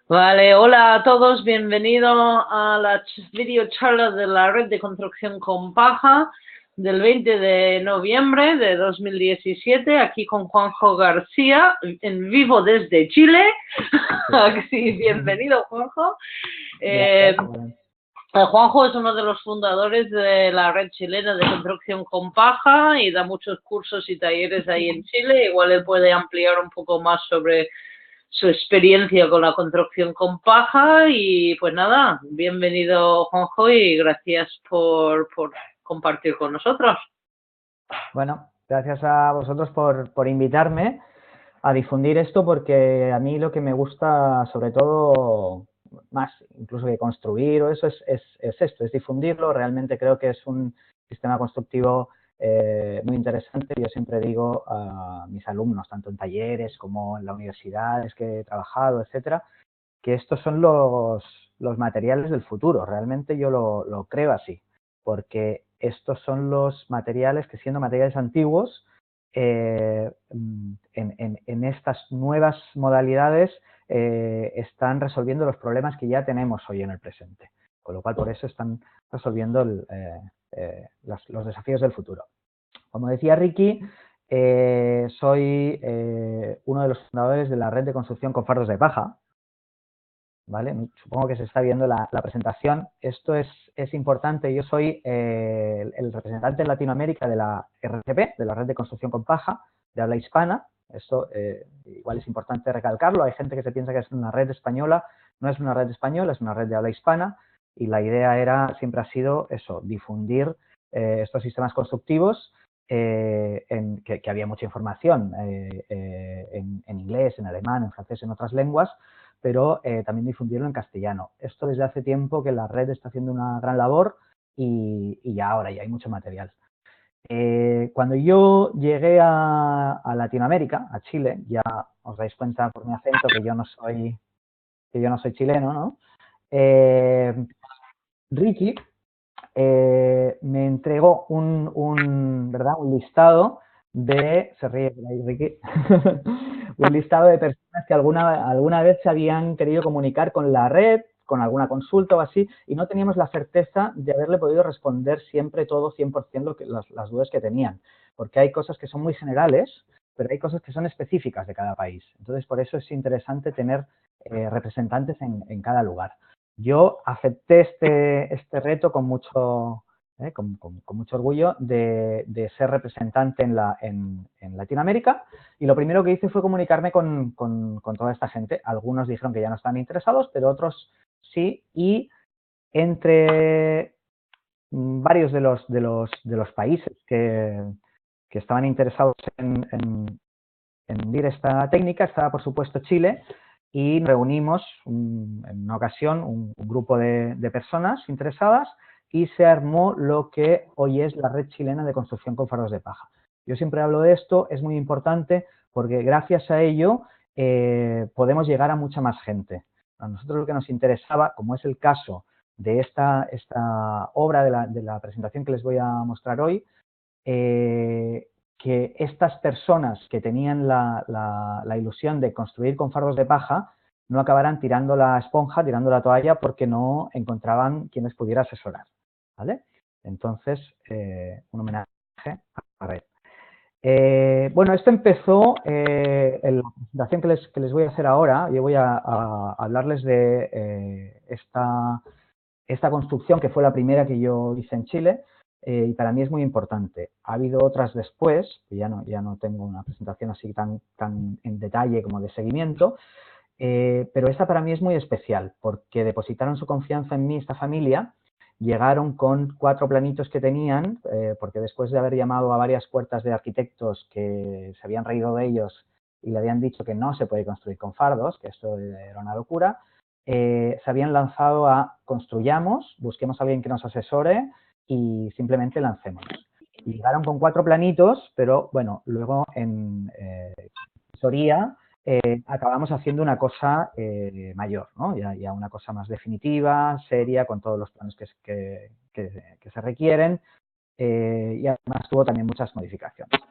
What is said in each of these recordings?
Vale, hola a todos, bienvenido a la videocharla de la red de construcción con paja del 20 de noviembre de 2017, aquí con Juanjo García, en vivo desde Chile. Sí, bienvenido, Juanjo. Eh, Gracias. Bueno, Juanjo es uno de los fundadores de la red chilena de construcción con paja y da muchos cursos y talleres ahí en Chile. Igual él puede ampliar un poco más sobre su experiencia con la construcción con paja y pues nada, bienvenido Juanjo y gracias por compartir con nosotros. bueno, gracias a vosotros por invitarme a difundir esto porque a mí lo que me gusta sobre todo más incluso que construir o eso es esto, es difundirlo. Realmente creo que es un sistema constructivo muy interesante. Yo siempre digo a mis alumnos, tanto en talleres como en las universidades que he trabajado, etcétera, que estos son los materiales del futuro. Realmente yo lo creo así, porque estos son los materiales que, siendo materiales antiguos, en estas nuevas modalidades están resolviendo los problemas que ya tenemos hoy en el presente. Con lo cual, por eso están resolviendo los desafíos del futuro. Como decía Ricky, soy uno de los fundadores de la red de construcción con fardos de paja, ¿vale? Supongo que se está viendo la presentación. Esto es importante. Yo soy el representante en Latinoamérica de la RCP, de la Red de Construcción con Paja, de habla hispana. Esto igual es importante recalcarlo. Hay gente que se piensa que es una red española. No es una red española, es una red de habla hispana. Y la idea siempre ha sido eso, difundir estos sistemas constructivos, que había mucha información en inglés, en alemán, en francés, en otras lenguas, pero también difundirlo en castellano. Esto desde hace tiempo que la red está haciendo una gran labor y ya ahora ya hay mucho material. Cuando yo llegué a Latinoamérica, a Chile, ya os dais cuenta por mi acento que yo no soy chileno, ¿no? Ricky me entregó ¿verdad? Un listado de, se ríe por ahí Ricky, un listado de personas que alguna vez se habían querido comunicar con la red, con alguna consulta o así, y no teníamos la certeza de haberle podido responder siempre todo 100% las dudas que tenían, porque hay cosas que son muy generales, pero hay cosas que son específicas de cada país. Entonces, por eso es interesante tener representantes en cada lugar. Yo acepté este reto con mucho orgullo de ser representante en Latinoamérica, y lo primero que hice fue comunicarme con toda esta gente. Algunos dijeron que ya no están interesados, pero otros sí, y entre varios de los países que estaban interesados en vivir esta técnica estaba, por supuesto, Chile, y nos reunimos en una ocasión un grupo de personas interesadas y se armó lo que hoy es la red chilena de construcción con fardos de paja. Yo siempre hablo de esto, es muy importante porque gracias a ello podemos llegar a mucha más gente. A nosotros lo que nos interesaba, como es el caso de esta obra de la presentación que les voy a mostrar hoy, que estas personas que tenían la ilusión de construir con fardos de paja no acabaran tirando la esponja, tirando la toalla, porque no encontraban quien les pudiera asesorar, ¿vale? Entonces, un homenaje a la red. Bueno, esto empezó en la presentación que les voy a hacer ahora. Yo voy a hablarles de esta construcción, que fue la primera que yo hice en Chile, y para mí es muy importante. Ha habido otras después, que ya no tengo una presentación así tan en detalle como de seguimiento, pero esta para mí es muy especial porque depositaron su confianza en mí, esta familia, llegaron con 4 planitos que tenían, porque después de haber llamado a varias puertas de arquitectos que se habían reído de ellos y le habían dicho que no se puede construir con fardos, que esto era una locura, se habían lanzado a construyamos, busquemos a alguien que nos asesore y simplemente lancémonos. Y llegaron con 4 planitos, pero bueno, luego en asesoría acabamos haciendo una cosa mayor, ¿no? Ya una cosa más definitiva, seria, con todos los planos que se requieren, y además tuvo también muchas modificaciones.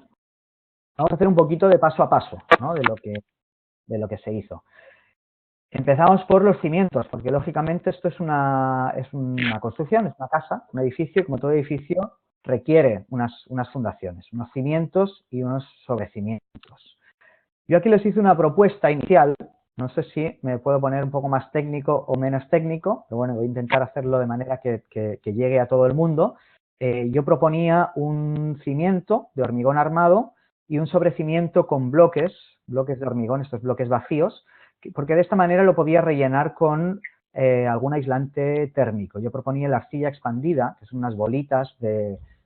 Vamos a hacer un poquito de paso a paso, ¿no? de lo que se hizo. Empezamos por los cimientos, porque lógicamente esto es una construcción, es una casa, un edificio, y como todo edificio requiere unas fundaciones, unos cimientos y unos sobrecimientos. Yo aquí les hice una propuesta inicial, no sé si me puedo poner un poco más técnico o menos técnico, pero bueno, voy a intentar hacerlo de manera que llegue a todo el mundo. Yo proponía un cimiento de hormigón armado y un sobrecimiento con bloques de hormigón, estos bloques vacíos, porque de esta manera lo podía rellenar con algún aislante térmico. Yo proponía la arcilla expandida, que son unas bolitas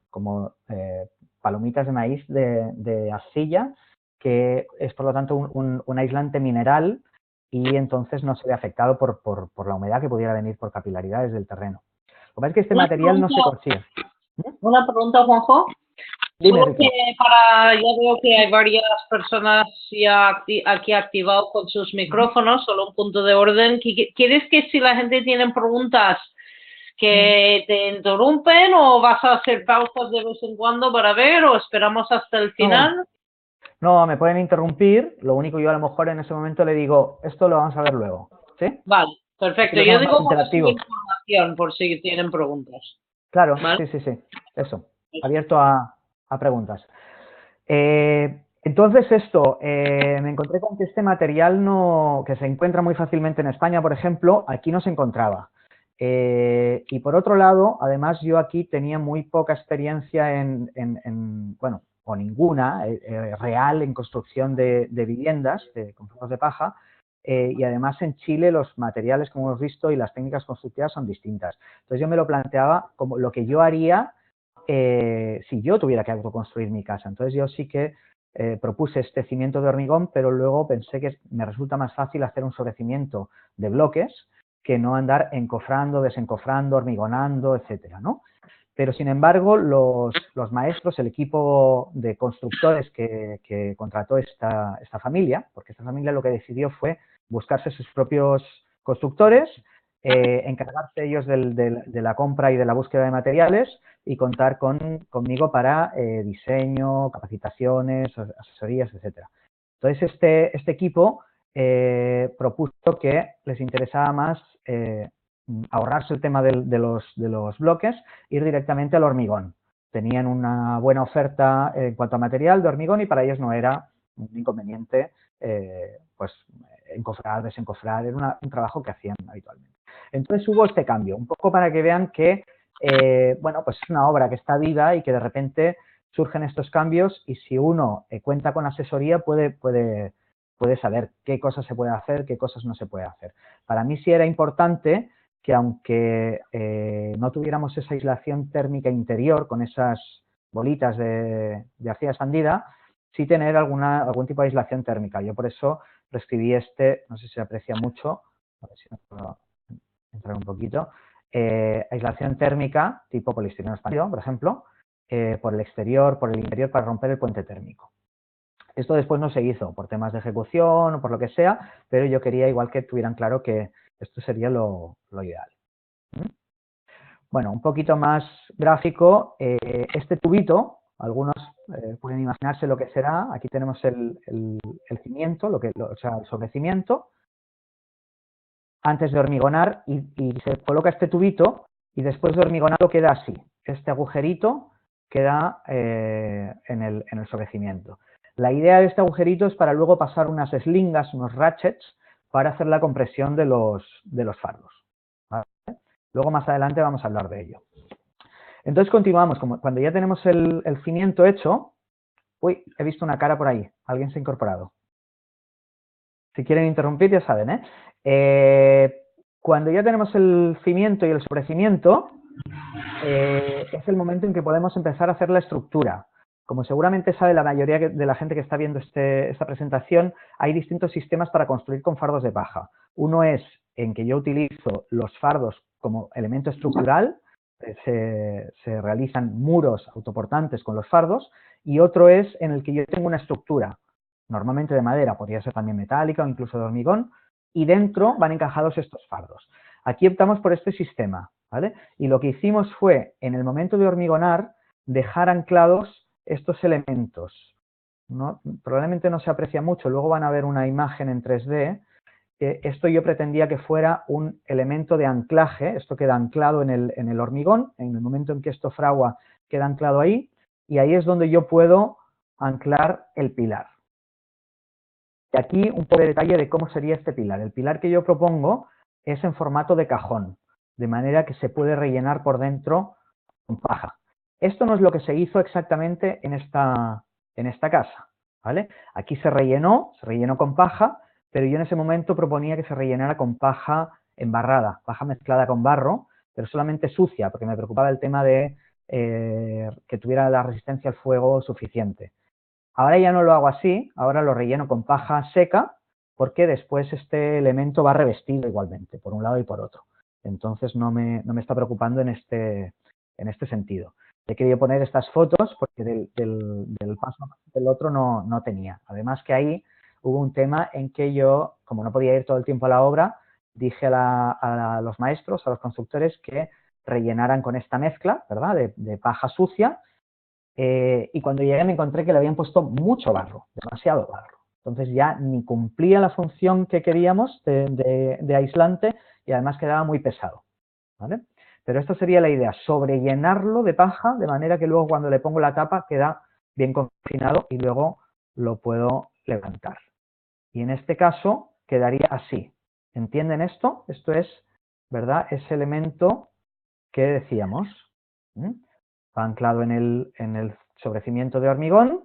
como palomitas de maíz de arcilla, que es por lo tanto un aislante mineral y entonces no se ve afectado por la humedad que pudiera venir por capilaridades del terreno. Lo que pasa es que este material no se consigue. Una pregunta, Juanjo. Dime, Porque ya veo que hay varias personas ya aquí activados con sus micrófonos, solo un punto de orden. ¿Quieres que si la gente tiene preguntas que te interrumpen o vas a hacer pausas de vez en cuando para ver o esperamos hasta el final? No, me pueden interrumpir, lo único yo a lo mejor en ese momento le digo, esto lo vamos a ver luego, ¿sí? Vale, perfecto. Yo digo información por si tienen preguntas. Claro, ¿Vale? sí, eso, abierto a preguntas. Entonces esto, me encontré con que este material que se encuentra muy fácilmente en España, por ejemplo, aquí no se encontraba. Y por otro lado, además yo aquí tenía muy poca experiencia bueno, o ninguna, real en construcción de viviendas con focos de paja, y además en Chile los materiales, como hemos visto, y las técnicas constructivas son distintas. Entonces yo me lo planteaba como lo que yo haría si yo tuviera que autoconstruir mi casa. Entonces yo sí que propuse este cimiento de hormigón, pero luego pensé que me resulta más fácil hacer un sobrecimiento de bloques que no andar encofrando, desencofrando, hormigonando, etcétera, ¿no? Pero, sin embargo, los maestros, el equipo de constructores que contrató esta familia, porque esta familia lo que decidió fue buscarse sus propios constructores, encargarse ellos de la compra y de la búsqueda de materiales y contar conmigo para diseño, capacitaciones, asesorías, etcétera. Entonces, este equipo propuso que les interesaba más ahorrarse el tema de los bloques, ir directamente al hormigón. Tenían una buena oferta en cuanto a material de hormigón y para ellos no era un inconveniente pues encofrar, desencofrar, era un trabajo que hacían habitualmente. Entonces hubo este cambio, un poco para que vean que bueno, pues es una obra que está viva y que de repente surgen estos cambios y si uno cuenta con asesoría puede saber qué cosas se puede hacer, qué cosas no se puede hacer. Para mí sí era importante que aunque no tuviéramos esa aislación térmica interior con esas bolitas de arcilla expandida, sí tener algún tipo de aislación térmica. Yo por eso prescribí no sé si se aprecia mucho, a ver si me puedo entrar un poquito, aislación térmica tipo poliestireno expandido, por ejemplo, por el exterior, por el interior para romper el puente térmico. Esto después no se hizo por temas de ejecución o por lo que sea, pero yo quería igual que tuvieran claro que esto sería lo ideal. Bueno, un poquito más gráfico, este tubito, algunos pueden imaginarse lo que será. Aquí tenemos el cimiento, o sea, el sobrecimiento, antes de hormigonar y se coloca este tubito y después de hormigonarlo queda así. Este agujerito queda en el sobrecimiento. La idea de este agujerito es para luego pasar unas eslingas, unos ratchets, para hacer la compresión de los fardos. ¿Vale? Luego más adelante vamos a hablar de ello. Entonces continuamos. Cuando ya tenemos el cimiento hecho... Uy, he visto una cara por ahí. Alguien se ha incorporado. Si quieren interrumpir, ya saben, cuando ya tenemos el cimiento y el sobrecimiento, es el momento en que podemos empezar a hacer la estructura. Como seguramente sabe la mayoría de la gente que está viendo esta presentación, hay distintos sistemas para construir con fardos de paja. Uno es en que yo utilizo los fardos como elemento estructural, se realizan muros autoportantes con los fardos, y otro es en el que yo tengo una estructura, normalmente de madera, podría ser también metálica o incluso de hormigón, y dentro van encajados estos fardos. Aquí optamos por este sistema, ¿vale? Y lo que hicimos fue, en el momento de hormigonar, dejar anclados estos elementos. Probablemente no se aprecia mucho, luego van a ver una imagen en 3D. que esto yo pretendía que fuera un elemento de anclaje, esto queda anclado en el hormigón, en el momento en que esto fragua queda anclado ahí, y ahí es donde yo puedo anclar el pilar. Y aquí un poco de detalle de cómo sería este pilar. El pilar que yo propongo es en formato de cajón, de manera que se puede rellenar por dentro con paja. Esto no es lo que se hizo exactamente en esta casa, ¿vale? Aquí se rellenó con paja, pero yo en ese momento proponía que se rellenara con paja embarrada, paja mezclada con barro, pero solamente sucia, porque me preocupaba el tema de que tuviera la resistencia al fuego suficiente. Ahora ya no lo hago así, ahora lo relleno con paja seca, porque después este elemento va revestido igualmente, por un lado y por otro. Entonces no me está preocupando en este sentido. He querido poner estas fotos porque del paso del otro no tenía. Además que ahí hubo un tema en que yo, como no podía ir todo el tiempo a la obra, dije a los maestros, a los constructores, que rellenaran con esta mezcla, ¿verdad?, de paja sucia. Y cuando llegué me encontré que le habían puesto mucho barro, demasiado barro. Entonces ya ni cumplía la función que queríamos de aislante y además quedaba muy pesado, ¿vale? Pero esta sería la idea, sobrellenarlo de paja de manera que luego cuando le pongo la tapa queda bien confinado y luego lo puedo levantar. Y en este caso quedaría así. ¿Entienden esto? Esto es, ¿verdad?, ese elemento que decíamos. Va anclado en el sobrecimiento de hormigón.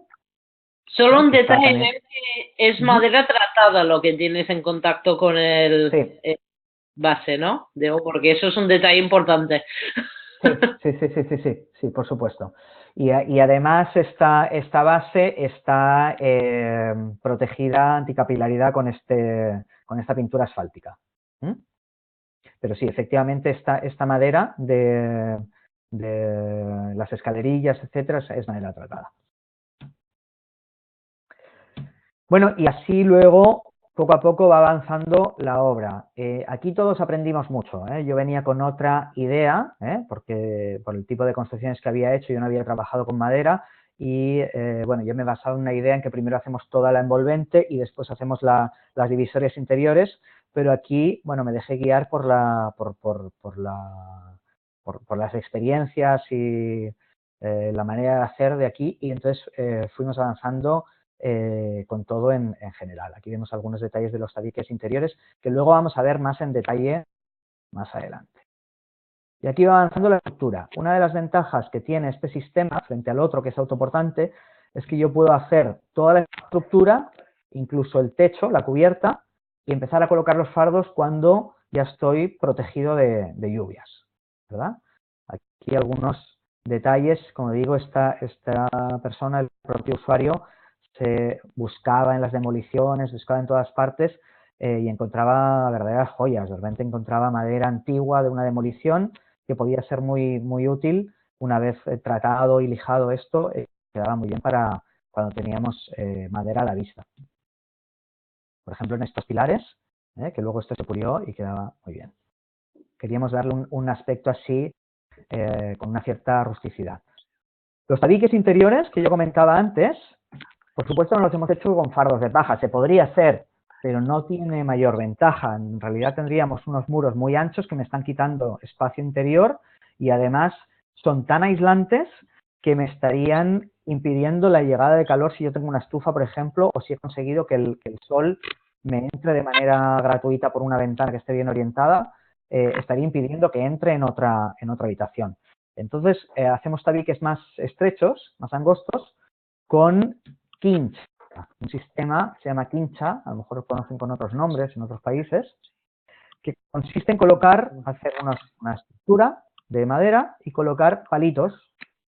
Solo un Que está detalle, también... que es madera tratada lo que tienes en contacto con el Sí. base, ¿no? Digo, porque eso es un detalle importante. Sí, por supuesto. Y además esta base está protegida anticapilaridad con esta pintura asfáltica. Pero sí, efectivamente esta madera de las escalerillas, etcétera, es madera tratada. Bueno, y así luego, poco a poco, va avanzando la obra. Aquí todos aprendimos mucho, ¿eh? Yo venía con otra idea, porque por el tipo de construcciones que había hecho, yo no había trabajado con madera y, bueno, yo me he basado en una idea en que primero hacemos toda la envolvente y después hacemos las divisorias interiores, pero aquí, bueno, me dejé guiar por las experiencias y la manera de hacer de aquí y entonces fuimos avanzando con todo en general. Aquí vemos algunos detalles de los tabiques interiores que luego vamos a ver más en detalle más adelante. Y aquí va avanzando la estructura. Una de las ventajas que tiene este sistema frente al otro que es autoportante es que yo puedo hacer toda la estructura, incluso el techo, la cubierta, y empezar a colocar los fardos cuando ya estoy protegido de lluvias, ¿verdad? Aquí algunos detalles, como digo, esta persona, el propio usuario, se buscaba en las demoliciones, buscaba en todas partes y encontraba verdaderas joyas. De repente encontraba madera antigua de una demolición que podía ser muy, muy útil una vez tratado y lijado esto, quedaba muy bien para cuando teníamos madera a la vista. Por ejemplo, en estos pilares, que luego esto se pulió y quedaba muy bien. Queríamos darle un aspecto así con una cierta rusticidad. Los tabiques interiores que yo comentaba antes, por supuesto no los hemos hecho con fardos de paja, se podría hacer, pero no tiene mayor ventaja. En realidad tendríamos unos muros muy anchos que me están quitando espacio interior y además son tan aislantes que me estarían impidiendo la llegada de calor si yo tengo una estufa, por ejemplo, o si he conseguido que el sol me entre de manera gratuita por una ventana que esté bien orientada, estaría impidiendo que entre en otra habitación. Entonces, hacemos tabiques más estrechos, más angostos, con quincha, un sistema que se llama quincha, a lo mejor lo conocen con otros nombres en otros países, que consiste en hacer una estructura de madera y colocar palitos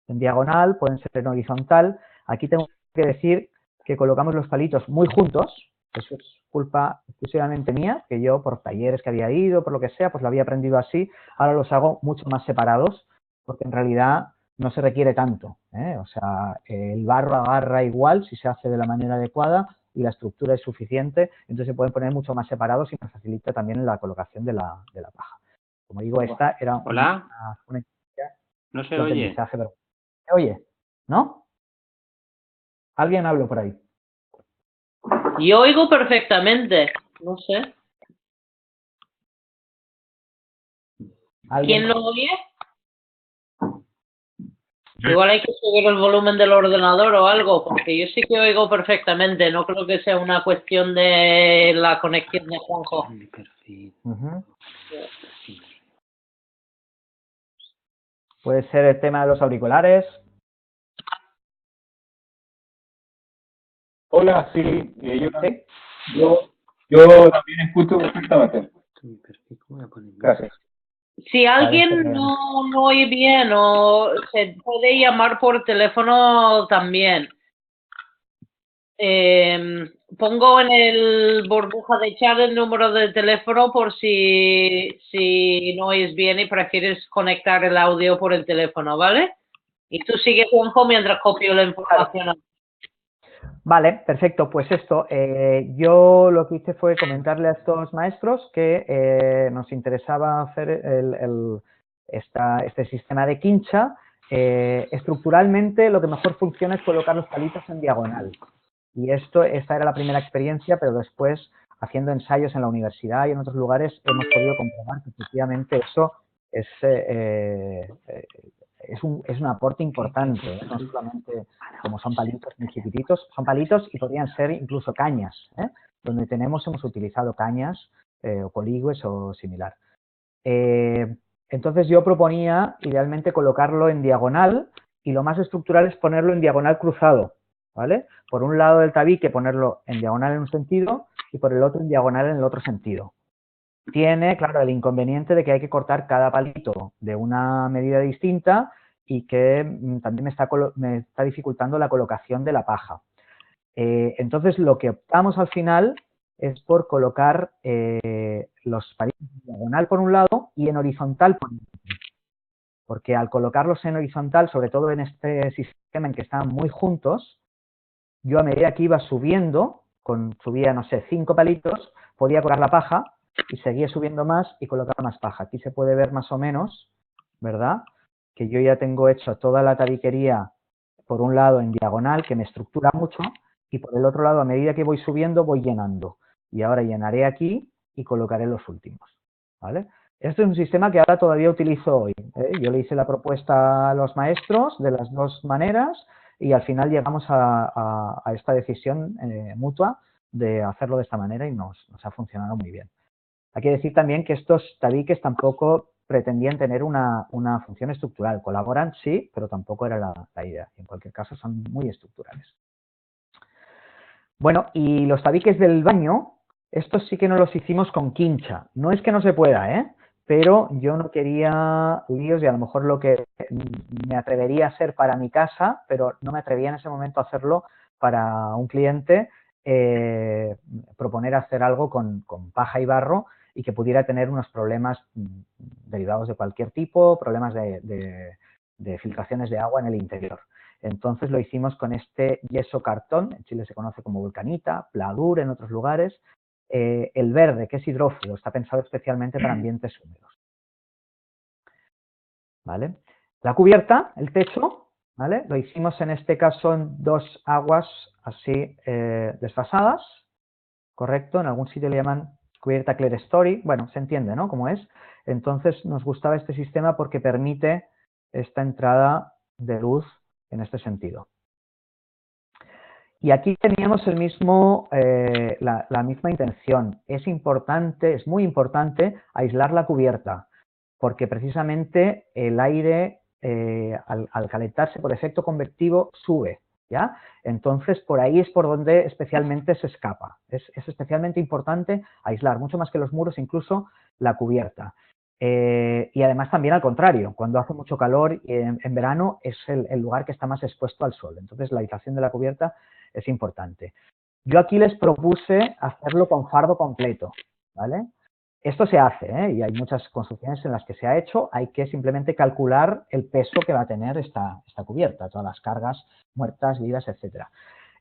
en diagonal, pueden ser en horizontal. Aquí tengo que decir que colocamos los palitos muy juntos, eso es culpa exclusivamente mía, que yo por talleres que había ido, por lo que sea, pues lo había aprendido así, ahora los hago mucho más separados, porque en realidad no se requiere tanto, o sea, el barro agarra igual si se hace de la manera adecuada y la estructura es suficiente, entonces se pueden poner mucho más separados y nos facilita también la colocación de la paja. Como digo, esta era Hola, una no se de oye. aprendizaje, pero ¿se oye? ¿No? ¿Alguien habló por ahí? Yo oigo perfectamente, no sé. ¿Quién lo oye? Igual hay que subir el volumen del ordenador o algo, porque yo sí que oigo perfectamente. No creo que sea una cuestión de la conexión de Juanjo. Puede ser el tema de los auriculares. Hola, sí, yo también escucho perfectamente. Gracias. Si alguien no oye bien o se puede llamar por teléfono también. Pongo en el burbuja de chat el número de teléfono por si no oyes bien y prefieres conectar el audio por el teléfono, ¿vale? Y tú sigue, Juanjo, mientras copio la información. Vale, perfecto. Pues esto, yo lo que hice fue comentarle a estos maestros que nos interesaba hacer este sistema de quincha. Estructuralmente, lo que mejor funciona es colocar los palitos en diagonal. Y esta era la primera experiencia, pero después, haciendo ensayos en la universidad y en otros lugares, hemos podido comprobar que efectivamente eso es un aporte importante, no solamente como son palitos muy chiquititos, son palitos y podrían ser incluso cañas, donde hemos utilizado cañas o coligües o similar. Entonces yo proponía idealmente colocarlo en diagonal y lo más estructural es ponerlo en diagonal cruzado, ¿vale? Por un lado del tabique ponerlo en diagonal en un sentido y por el otro en diagonal en el otro sentido. Tiene, claro, el inconveniente de que hay que cortar cada palito de una medida distinta y que también me está dificultando la colocación de la paja. Entonces, lo que optamos al final es por colocar los palitos en diagonal por un lado y en horizontal por otro. Porque al colocarlos en horizontal, sobre todo en este sistema en que estaban muy juntos, yo a medida que iba subiendo, subía, no sé, 5 palitos, podía colocar la paja y seguía subiendo más y colocar más paja. Aquí se puede ver más o menos, ¿verdad? Que yo ya tengo hecho toda la tabiquería por un lado en diagonal, que me estructura mucho, y por el otro lado, a medida que voy subiendo, voy llenando. Y ahora llenaré aquí y colocaré los últimos, ¿vale? Este es un sistema que ahora todavía utilizo hoy. Yo le hice la propuesta a los maestros de las dos maneras y al final llegamos a esta decisión mutua de hacerlo de esta manera y nos ha funcionado muy bien. Hay que decir también que estos tabiques tampoco pretendían tener una función estructural. Colaboran, sí, pero tampoco era la idea. En cualquier caso, son muy estructurales. Bueno, y los tabiques del baño, estos sí que no los hicimos con quincha. No es que no se pueda, pero yo no quería líos y a lo mejor lo que me atrevería a hacer para mi casa, pero no me atrevía en ese momento a hacerlo para un cliente, proponer hacer algo con paja y barro y que pudiera tener unos problemas derivados de cualquier tipo, problemas de filtraciones de agua en el interior. Entonces lo hicimos con este yeso cartón, en Chile se conoce como vulcanita, pladur en otros lugares. El verde, que es hidrófugo, está pensado especialmente para ambientes húmedos. ¿Vale? La cubierta, el techo, ¿vale? Lo hicimos en este caso en 2 aguas así desfasadas, ¿correcto? En algún sitio le llaman cubierta clerestory, bueno, se entiende, ¿no? Cómo es. Entonces nos gustaba este sistema porque permite esta entrada de luz en este sentido. Y aquí teníamos la misma intención. Es muy importante aislar la cubierta, porque precisamente el aire, al calentarse por efecto convectivo, sube, ¿ya? Entonces, por ahí es por donde especialmente se escapa. Es especialmente importante aislar, mucho más que los muros, incluso la cubierta. Y además también al contrario, cuando hace mucho calor en verano es el lugar que está más expuesto al sol. Entonces, la aislación de la cubierta es importante. Yo aquí les propuse hacerlo con fardo completo, ¿vale? Esto se hace, y hay muchas construcciones en las que se ha hecho. Hay que simplemente calcular el peso que va a tener esta cubierta, todas las cargas muertas, vivas, etcétera.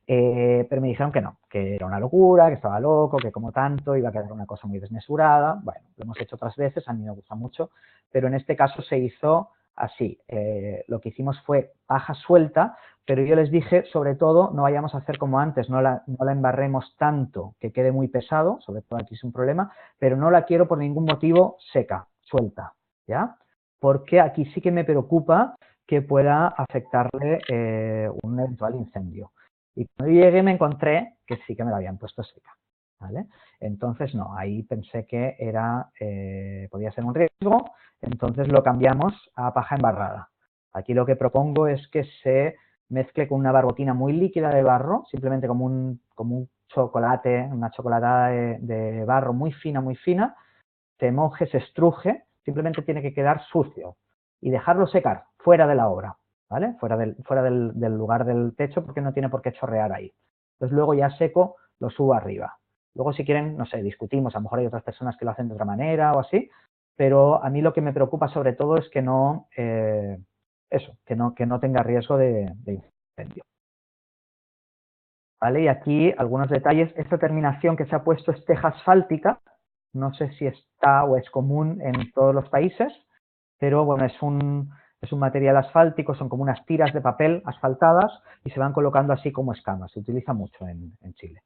Pero me dijeron que no, que era una locura, que estaba loco, que como tanto iba a quedar una cosa muy desmesurada. Bueno, lo hemos hecho otras veces, a mí me gusta mucho, pero en este caso se hizo así. Lo que hicimos fue paja suelta, pero yo les dije, sobre todo, no vayamos a hacer como antes, no la embarremos tanto que quede muy pesado, sobre todo aquí es un problema, pero no la quiero por ningún motivo seca, suelta. ¿ya? Porque aquí sí que me preocupa que pueda afectarle un eventual incendio. Y cuando llegué me encontré que sí que me la habían puesto seca, ¿vale? Entonces, no, ahí pensé que podía ser un riesgo, entonces lo cambiamos a paja embarrada. Aquí lo que propongo es que se mezcle con una barbotina muy líquida de barro, simplemente como un chocolate, una chocolatada de barro muy fina, se moje, se estruje, simplemente tiene que quedar sucio y dejarlo secar fuera de la obra, ¿vale? Fuera del lugar del techo porque no tiene por qué chorrear ahí. Entonces luego ya seco lo subo arriba. Luego si quieren, no sé, discutimos, a lo mejor hay otras personas que lo hacen de otra manera o así, pero a mí lo que me preocupa sobre todo es que no, que no tenga riesgo de incendio. ¿Vale? Y aquí algunos detalles. Esta terminación que se ha puesto es teja asfáltica. No sé si está o es común en todos los países, pero bueno, es un material asfáltico, son como unas tiras de papel asfaltadas y se van colocando así como escamas. Se utiliza mucho en Chile.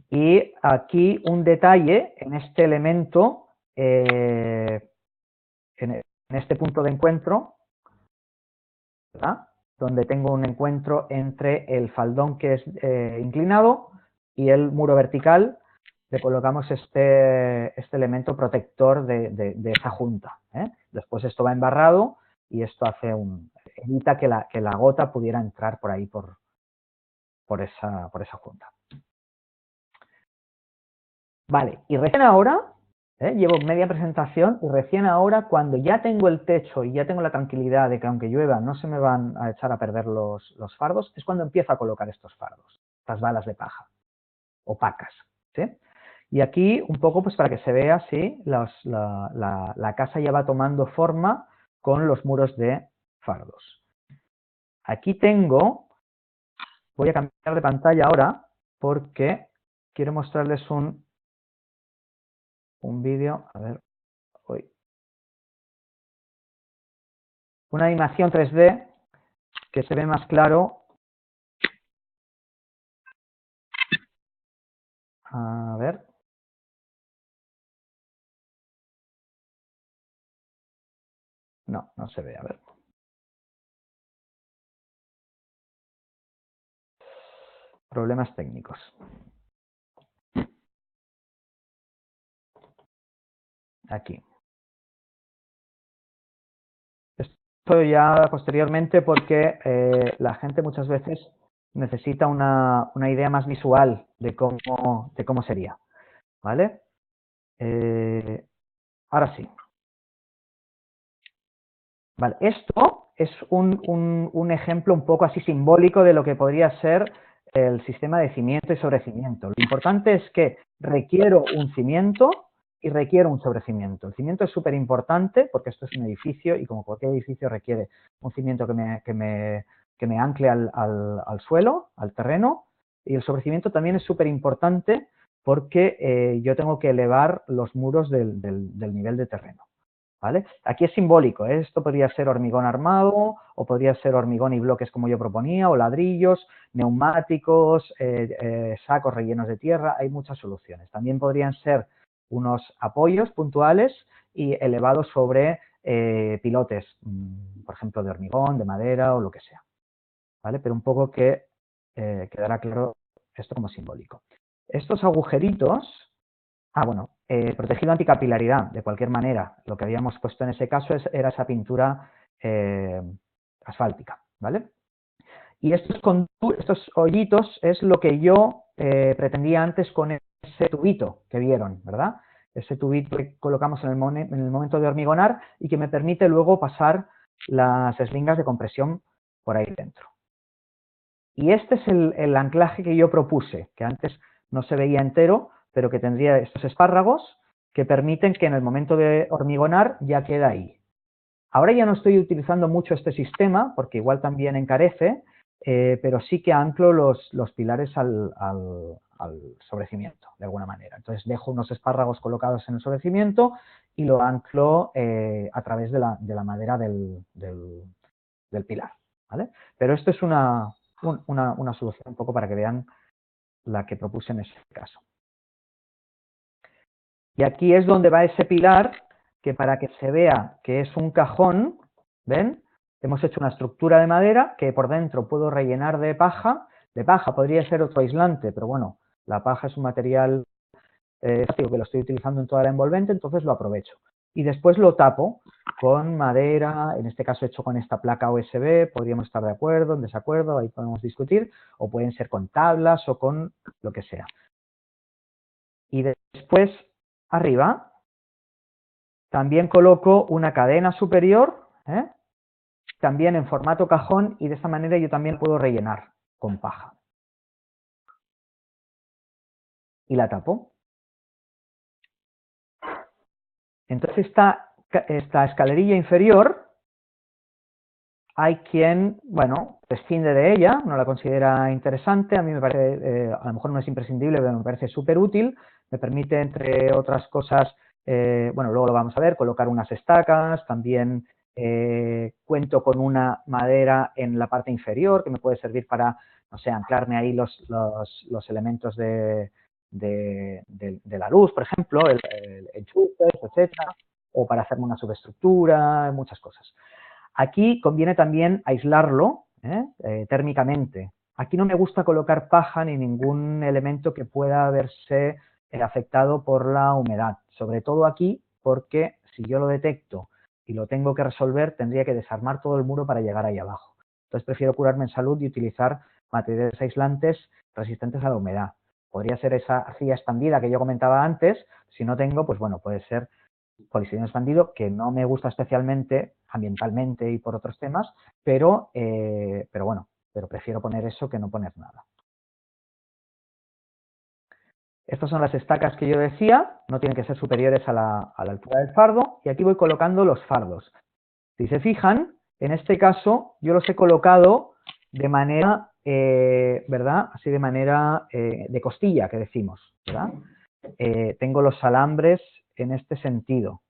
Y aquí un detalle en este elemento, en este punto de encuentro, ¿verdad? Donde tengo un encuentro entre el faldón que es inclinado y el muro vertical, le colocamos este elemento protector de esa junta, ¿eh? Después esto va embarrado y esto evita que la gota pudiera entrar por ahí, por esa junta. Vale, y recién ahora, llevo media presentación y recién ahora, cuando ya tengo el techo y ya tengo la tranquilidad de que aunque llueva no se me van a echar a perder los fardos, es cuando empiezo a colocar estos fardos, estas balas de paja, opacas, ¿sí? Y aquí un poco pues para que se vea si la casa ya va tomando forma con los muros de fardos. Aquí voy a cambiar de pantalla ahora porque quiero mostrarles un vídeo, a ver, una animación 3D que se ve más claro. A ver. No, no se ve, a ver. Problemas técnicos. Aquí. Esto ya posteriormente porque la gente muchas veces necesita una idea más visual de cómo sería. ¿Vale? Ahora sí. Vale, esto es un ejemplo un poco así simbólico de lo que podría ser el sistema de cimiento y sobrecimiento. Lo importante es que requiero un cimiento y requiero un sobrecimiento. El cimiento es súper importante porque esto es un edificio y como cualquier edificio requiere un cimiento que me ancle al suelo, al terreno, y el sobrecimiento también es súper importante porque yo tengo que elevar los muros del nivel de terreno. ¿Vale? Aquí es simbólico, ¿eh? Esto podría ser hormigón armado o podría ser hormigón y bloques como yo proponía, o ladrillos, neumáticos, sacos rellenos de tierra, hay muchas soluciones. También podrían ser unos apoyos puntuales y elevados sobre pilotes, por ejemplo, de hormigón, de madera o lo que sea. ¿Vale? Pero un poco que quedará claro esto como simbólico. Estos agujeritos... bueno, protegido anticapilaridad, de cualquier manera. Lo que habíamos puesto en ese caso era esa pintura asfáltica, ¿vale? Y estos hoyitos es lo que yo pretendía antes con ese tubito que vieron, ¿verdad? Ese tubito que colocamos en el momento de hormigonar y que me permite luego pasar las eslingas de compresión por ahí dentro. Y este es el anclaje que yo propuse, que antes no se veía entero, pero que tendría estos espárragos que permiten que en el momento de hormigonar ya queda ahí. Ahora ya no estoy utilizando mucho este sistema, porque igual también encarece, pero sí que anclo los pilares al sobrecimiento, de alguna manera. Entonces dejo unos espárragos colocados en el sobrecimiento y lo anclo a través de la madera del pilar, ¿vale? Pero esto es una solución un poco para que vean la que propuse en ese caso. Y aquí es donde va ese pilar que para que se vea que es un cajón, ¿ven? Hemos hecho una estructura de madera que por dentro puedo rellenar de paja. De paja podría ser otro aislante, pero bueno, la paja es un material que lo estoy utilizando en toda la envolvente, entonces lo aprovecho. Y después lo tapo con madera, en este caso hecho con esta placa USB, podríamos estar de acuerdo, en desacuerdo, ahí podemos discutir, o pueden ser con tablas o con lo que sea. Y después, arriba, también coloco una cadena superior, también en formato cajón, y de esta manera yo también puedo rellenar con paja. Y la tapo. Entonces esta escalerilla inferior, hay quien, bueno, prescinde de ella, no la considera interesante, a mí me parece, a lo mejor no es imprescindible, pero me parece súper útil, me permite, entre otras cosas, bueno, luego lo vamos a ver, colocar unas estacas, también cuento con una madera en la parte inferior que me puede servir para, no sé, anclarme ahí los elementos de la luz, por ejemplo, el enchufes, etcétera, o para hacerme una subestructura, muchas cosas. Aquí conviene también aislarlo térmicamente. Aquí no me gusta colocar paja ni ningún elemento que pueda verse afectado por la humedad. Sobre todo aquí, porque si yo lo detecto y lo tengo que resolver, tendría que desarmar todo el muro para llegar ahí abajo. Entonces prefiero curarme en salud y utilizar materiales aislantes resistentes a la humedad. Podría ser esa arcilla expandida que yo comentaba antes. Si no tengo, pues bueno, puede ser polistireno expandido, que no me gusta especialmente ambientalmente y por otros temas, pero bueno, pero prefiero poner eso que no poner nada. Estas son las estacas que yo decía, no tienen que ser superiores a la altura del fardo, y aquí voy colocando los fardos. Si se fijan, en este caso yo los he colocado de manera, ¿verdad? Así de manera de costilla, que decimos, ¿verdad? Tengo los alambres en este sentido.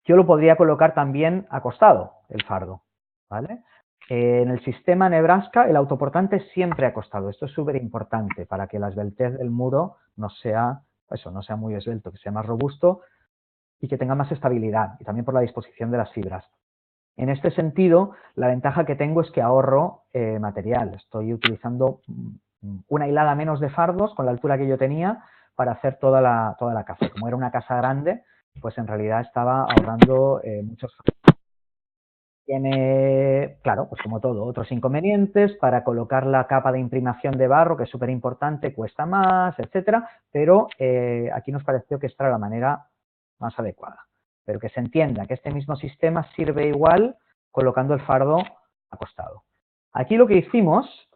Yo lo podría colocar también acostado, el fardo, ¿vale? En el sistema Nebraska, el autoportante siempre acostado. Esto es súper importante para que la esbeltez del muro no sea muy esbelto, que sea más robusto y que tenga más estabilidad, y también por la disposición de las fibras. En este sentido, la ventaja que tengo es que ahorro material. Estoy utilizando una hilada menos de fardos con la altura que yo tenía para hacer toda la casa. Como era una casa grande, pues en realidad estaba ahorrando muchos fardos. Tiene, claro, pues como todo, otros inconvenientes. Para colocar la capa de imprimación de barro, que es súper importante, cuesta más, etcétera, pero aquí nos pareció que esta era la manera más adecuada. Pero que se entienda que este mismo sistema sirve igual colocando el fardo acostado. Aquí lo que hicimos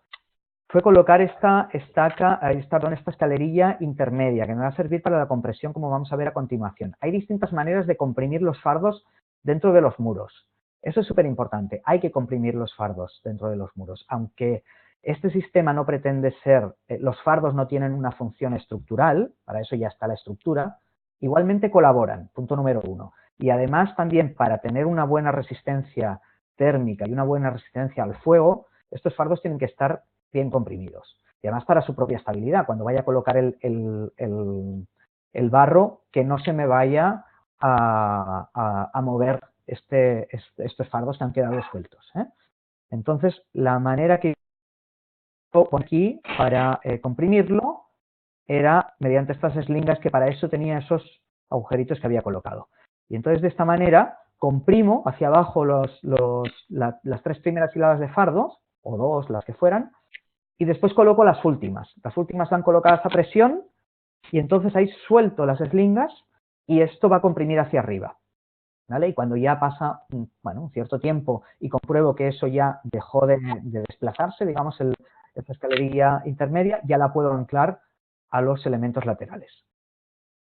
fue colocar esta escalerilla intermedia, que me va a servir para la compresión, como vamos a ver a continuación. Hay distintas maneras de comprimir los fardos dentro de los muros. Eso es súper importante. Hay que comprimir los fardos dentro de los muros. Aunque este sistema no pretende ser, los fardos no tienen una función estructural, para eso ya está la estructura, igualmente colaboran, punto número 1. Y además también para tener una buena resistencia térmica y una buena resistencia al fuego, estos fardos tienen que estar bien comprimidos. Y además para su propia estabilidad, cuando vaya a colocar el barro, que no se me vaya a mover estos fardos que han quedado sueltos. Entonces, la manera que yo pongo aquí para comprimirlo era mediante estas eslingas, que para eso tenía esos agujeritos que había colocado. Y entonces, de esta manera, comprimo hacia abajo las 3 primeras hiladas de fardos, o 2, las que fueran, y después coloco las últimas. Las últimas van colocadas a presión, y entonces ahí suelto las eslingas y esto va a comprimir hacia arriba. ¿Vale? Y cuando ya pasa un cierto tiempo y compruebo que eso ya dejó de desplazarse, digamos, esta escalerilla intermedia, ya la puedo anclar a los elementos laterales.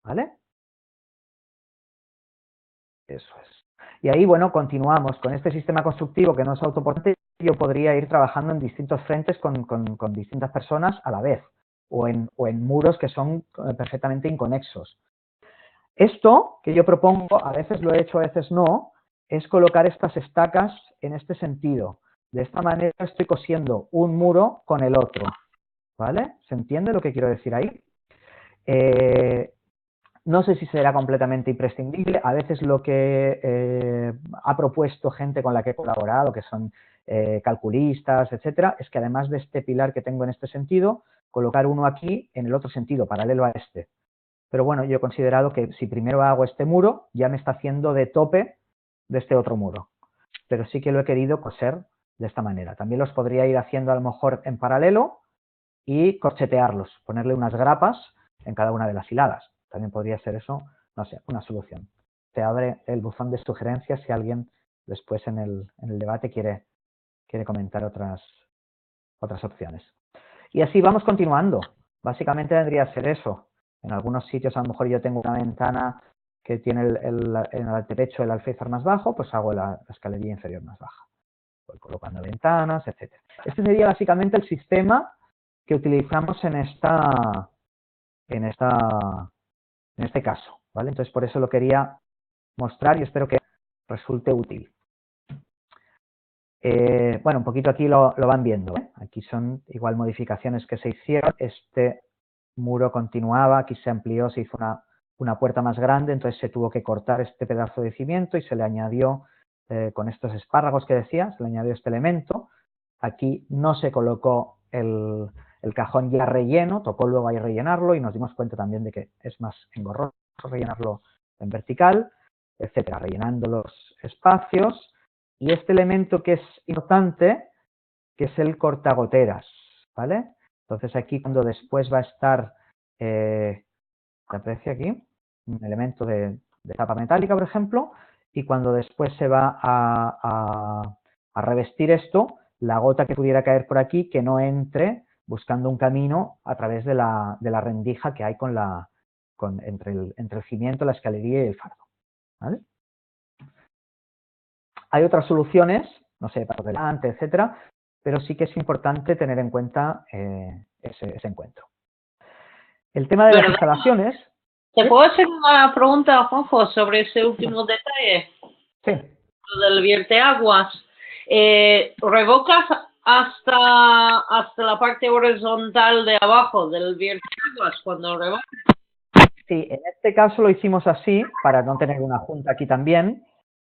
¿Vale? Eso es. Y ahí, bueno, continuamos con este sistema constructivo que no es autoportante. Yo podría ir trabajando en distintos frentes con distintas personas a la vez, o en muros que son perfectamente inconexos. Esto que yo propongo, a veces lo he hecho, a veces no, es colocar estas estacas en este sentido. De esta manera estoy cosiendo un muro con el otro. ¿Vale? ¿Se entiende lo que quiero decir ahí? No sé si será completamente imprescindible. A veces lo que ha propuesto gente con la que he colaborado, que son calculistas, etcétera, es que además de este pilar que tengo en este sentido, colocar uno aquí en el otro sentido, paralelo a este. Pero bueno, yo he considerado que si primero hago este muro, ya me está haciendo de tope de este otro muro. Pero sí que lo he querido coser de esta manera. También los podría ir haciendo a lo mejor en paralelo y corchetearlos, ponerle unas grapas en cada una de las hiladas. También podría ser eso, no sé, una solución. Se abre el buzón de sugerencias si alguien después en el debate quiere comentar otras opciones. Y así vamos continuando. Básicamente vendría a ser eso. En algunos sitios a lo mejor yo tengo una ventana que tiene en el antepecho el alféizar más bajo, pues hago la escalerilla inferior más baja. Voy colocando ventanas, etc. Este sería básicamente el sistema que utilizamos en este caso, ¿vale? Entonces por eso lo quería mostrar y espero que resulte útil. Bueno, un poquito aquí lo van viendo, ¿eh? Aquí son igual modificaciones que se hicieron. Este muro continuaba, aquí se amplió, se hizo una puerta más grande, entonces se tuvo que cortar este pedazo de cimiento y se le añadió, con estos espárragos que decía, se le añadió este elemento. Aquí no se colocó el cajón ya relleno, tocó luego ahí rellenarlo y nos dimos cuenta también de que es más engorroso rellenarlo en vertical, etcétera, rellenando los espacios. Y este elemento que es importante, que es el cortagoteras, ¿vale? Entonces aquí cuando después va a estar, ¿se aprecia aquí? Un elemento de tapa metálica, por ejemplo, y cuando después se va a revestir esto, la gota que pudiera caer por aquí, que no entre buscando un camino a través de la rendija que hay entre el cimiento, la escalería y el fardo, ¿vale? Hay otras soluciones, no sé, para delante, etcétera, pero sí que es importante tener en cuenta ese encuentro. El tema de las instalaciones... ¿Te puedo hacer una pregunta, Juanjo, sobre ese último detalle? Sí. Lo del vierteaguas. ¿Revocas hasta la parte horizontal de abajo del vierteaguas cuando revocas? Sí, en este caso lo hicimos así, para no tener una junta aquí también.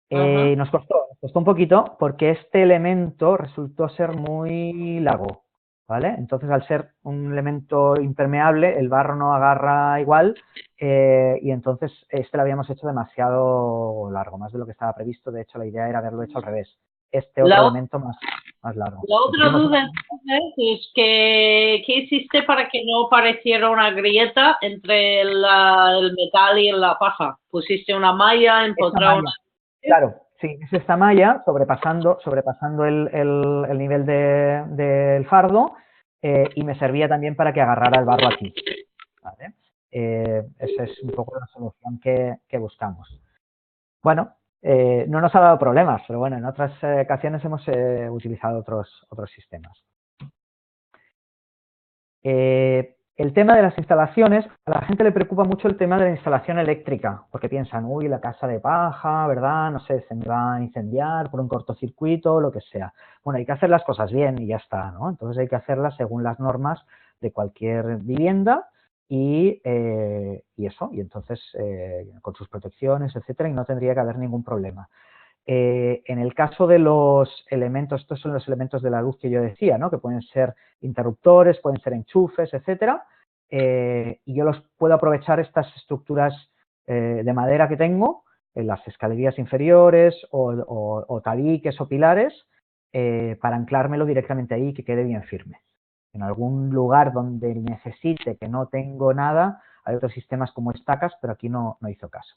Nos costó un poquito porque este elemento resultó ser muy largo, ¿vale? Entonces, al ser un elemento impermeable, el barro no agarra igual y entonces este lo habíamos hecho demasiado largo, más de lo que estaba previsto. De hecho, la idea era haberlo hecho al revés. Este otro elemento más largo. La otra duda es que ¿qué hiciste para que no pareciera una grieta entre el metal y la paja? ¿Pusiste una malla, empotrado una... Claro, sí, es esta malla sobrepasando el nivel del fardo y me servía también para que agarrara el barro aquí, ¿vale? Esa es un poco la solución que buscamos. Bueno, no nos ha dado problemas, pero bueno, en otras ocasiones hemos utilizado otros sistemas. El tema de las instalaciones, a la gente le preocupa mucho el tema de la instalación eléctrica, porque piensan, uy, la casa de paja, ¿verdad? No sé, se me va a incendiar por un cortocircuito, lo que sea. Bueno, hay que hacer las cosas bien y ya está, ¿no? Entonces hay que hacerlas según las normas de cualquier vivienda y eso, y entonces con sus protecciones, etcétera, y no tendría que haber ningún problema. En el caso de los elementos, estos son los elementos de la luz que yo decía, ¿no? Que pueden ser interruptores, pueden ser enchufes, etcétera, y yo los puedo aprovechar estas estructuras de madera que tengo, en las escalerías inferiores o tabiques o pilares, para anclármelo directamente ahí y que quede bien firme. En algún lugar donde necesite que no tengo nada, hay otros sistemas como estacas, pero aquí no hizo caso.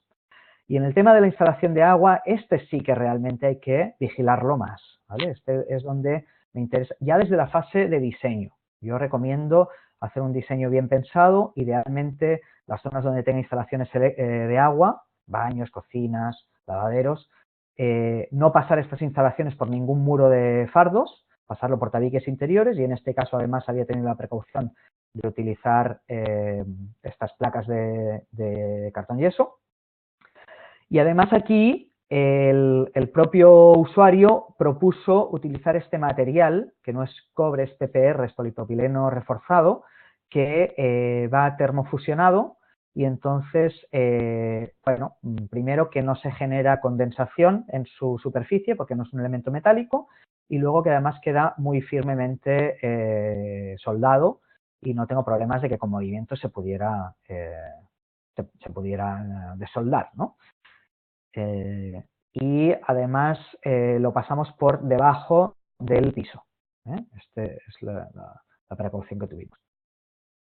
Y en el tema de la instalación de agua, este sí que realmente hay que vigilarlo más, ¿vale? Este es donde me interesa, ya desde la fase de diseño. Yo recomiendo hacer un diseño bien pensado, idealmente las zonas donde tenga instalaciones de agua, baños, cocinas, lavaderos, no pasar estas instalaciones por ningún muro de fardos, pasarlo por tabiques interiores y en este caso además había tenido la precaución de utilizar estas placas de cartón yeso. Y además aquí el propio usuario propuso utilizar este material, que no es cobre, es PPR, es polipropileno reforzado, que va termofusionado y entonces, bueno, primero que no se genera condensación en su superficie porque no es un elemento metálico y luego que además queda muy firmemente soldado y no tengo problemas de que con movimiento se pudiera desoldar, ¿no? Y además lo pasamos por debajo del piso. Esta es la precaución que tuvimos.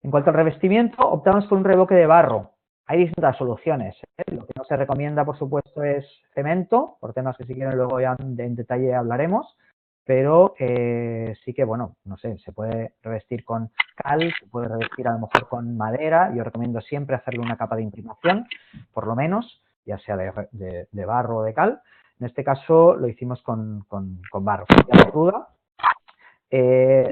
En cuanto al revestimiento, optamos por un revoque de barro. Hay distintas soluciones. Lo que no se recomienda, por supuesto, es cemento, por temas que si quieren luego ya en detalle hablaremos, pero sí que, bueno, no sé, se puede revestir con cal, se puede revestir a lo mejor con madera. Yo recomiendo siempre hacerle una capa de imprimación, por lo menos, ya sea de barro o de cal. En este caso lo hicimos con barro, ya cruda.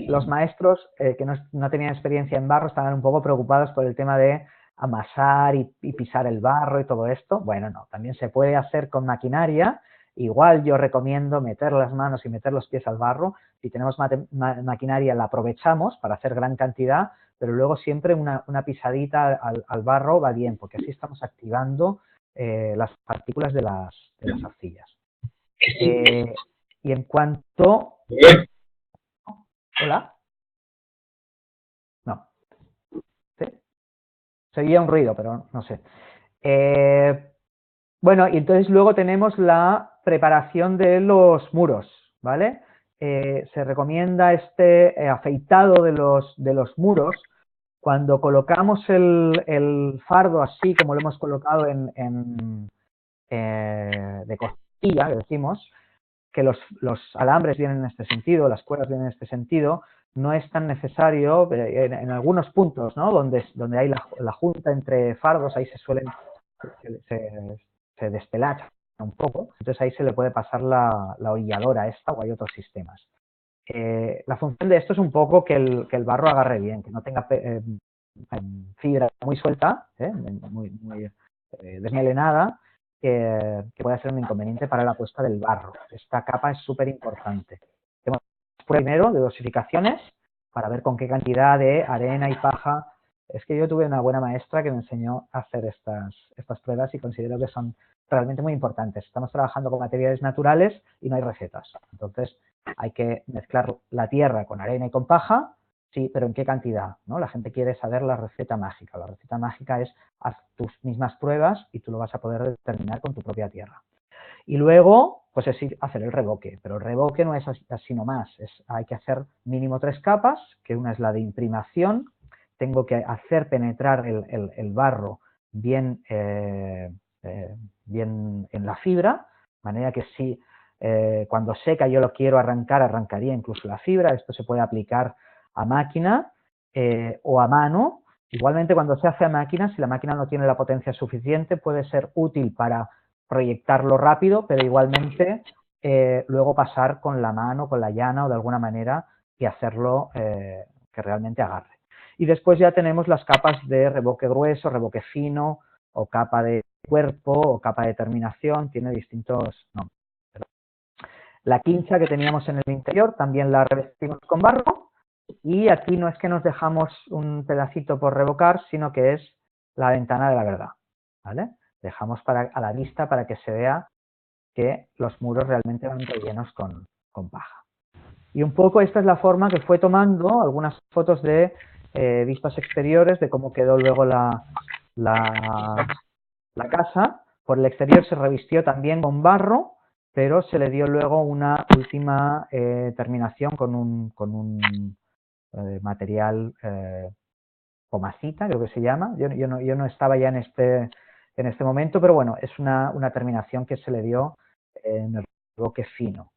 Los maestros que no tenían experiencia en barro estaban un poco preocupados por el tema de amasar y pisar el barro y todo esto. Bueno, no, también se puede hacer con maquinaria. Igual yo recomiendo meter las manos y meter los pies al barro. Si tenemos maquinaria la aprovechamos para hacer gran cantidad, pero luego siempre una pisadita al barro va bien, porque así estamos activando las partículas de las arcillas. Y en cuanto... ¿Hola? No. ¿Sí? Seguía un ruido, pero no sé. Bueno, y entonces luego tenemos la preparación de los muros, ¿vale? Se recomienda este afeitado de los muros cuando colocamos el fardo así como lo hemos colocado de costilla, que decimos, que los alambres vienen en este sentido, las cuerdas vienen en este sentido, no es tan necesario en algunos puntos, ¿no? Donde hay la junta entre fardos, ahí se despelacha un poco, entonces ahí se le puede pasar la orilladora esta o hay otros sistemas. La función de esto es un poco que el barro agarre bien, que no tenga fibra muy suelta, muy desmelenada, que puede ser un inconveniente para la puesta del barro. Esta capa es súper importante. Tenemos primero de dosificaciones para ver con qué cantidad de arena y paja. Es que yo tuve una buena maestra que me enseñó a hacer estas pruebas y considero que son realmente muy importantes. Estamos trabajando con materiales naturales y no hay recetas. Entonces hay que mezclar la tierra con arena y con paja. Sí, pero ¿en qué cantidad? ¿No? La gente quiere saber la receta mágica. La receta mágica es haz tus mismas pruebas y tú lo vas a poder determinar con tu propia tierra. Y luego, pues es hacer el revoque. Pero el revoque no es así nomás. Hay que hacer mínimo 3 capas, que una es la de imprimación. Tengo que hacer penetrar el barro bien en la fibra, de manera que si cuando seca yo lo quiero arrancar, arrancaría incluso la fibra. Esto se puede aplicar a máquina o a mano. Igualmente, cuando se hace a máquina, si la máquina no tiene la potencia suficiente, puede ser útil para proyectarlo rápido, pero igualmente luego pasar con la mano, con la llana o de alguna manera y hacerlo que realmente agarre. Y después ya tenemos las capas de revoque grueso, revoque fino o capa de cuerpo o capa de terminación, tiene distintos nombres. La quincha que teníamos en el interior también la revestimos con barro y aquí no es que nos dejamos un pedacito por revocar, sino que es la ventana de la verdad, ¿vale? Dejamos a la vista para que se vea que los muros realmente van rellenos con paja. Y un poco esta es la forma que fue tomando algunas fotos de vistas exteriores de cómo quedó luego la casa. Por el exterior se revistió también con barro, pero se le dio luego una última terminación con un material pomacita, creo que se llama. Yo no estaba ya en este momento, pero bueno, es una terminación que se le dio en el revoque fino.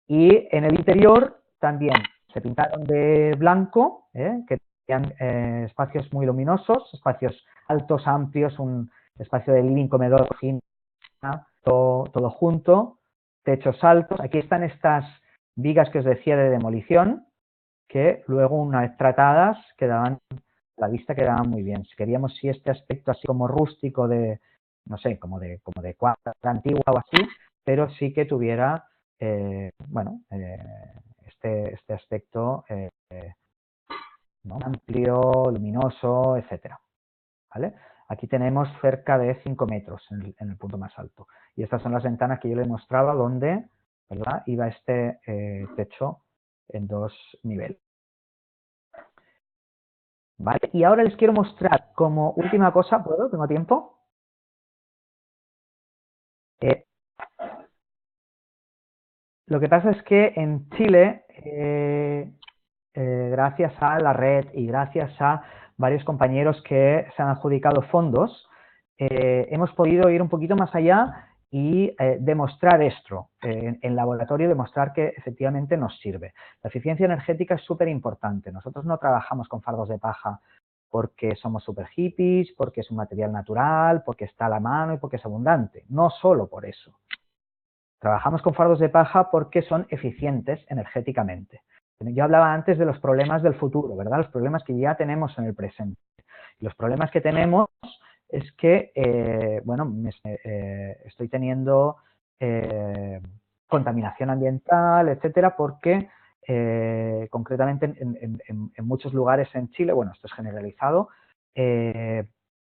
Y en el interior también se pintaron de blanco, que tenían espacios muy luminosos, espacios altos, amplios, un espacio de living, comedor, cocina, todo junto, techos altos. Aquí están estas vigas que os decía de demolición, que luego una vez tratadas quedaban, la vista quedaba muy bien. Si queríamos este aspecto así como rústico de, no sé, como de cuadra antigua o así, pero sí que tuviera, bueno, este aspecto ¿no? amplio, luminoso, etcétera. ¿vale? Aquí tenemos cerca de 5 metros en el punto más alto. Y estas son las ventanas que yo les mostraba donde, ¿verdad?, iba este techo en 2 niveles. ¿Vale? Y ahora les quiero mostrar como última cosa, ¿puedo? ¿Tengo tiempo? Lo que pasa es que en Chile, gracias a la red y gracias a varios compañeros que se han adjudicado fondos, hemos podido ir un poquito más allá y demostrar esto, en laboratorio, demostrar que efectivamente nos sirve. La eficiencia energética es súper importante. Nosotros no trabajamos con fardos de paja porque somos súper hippies, porque es un material natural, porque está a la mano y porque es abundante. No solo por eso. Trabajamos con fardos de paja porque son eficientes energéticamente. Yo hablaba antes de los problemas del futuro, ¿verdad? Los problemas que ya tenemos en el presente. Y los problemas que tenemos es que, bueno, estoy teniendo contaminación ambiental, etcétera, porque concretamente en muchos lugares en Chile, bueno, esto es generalizado,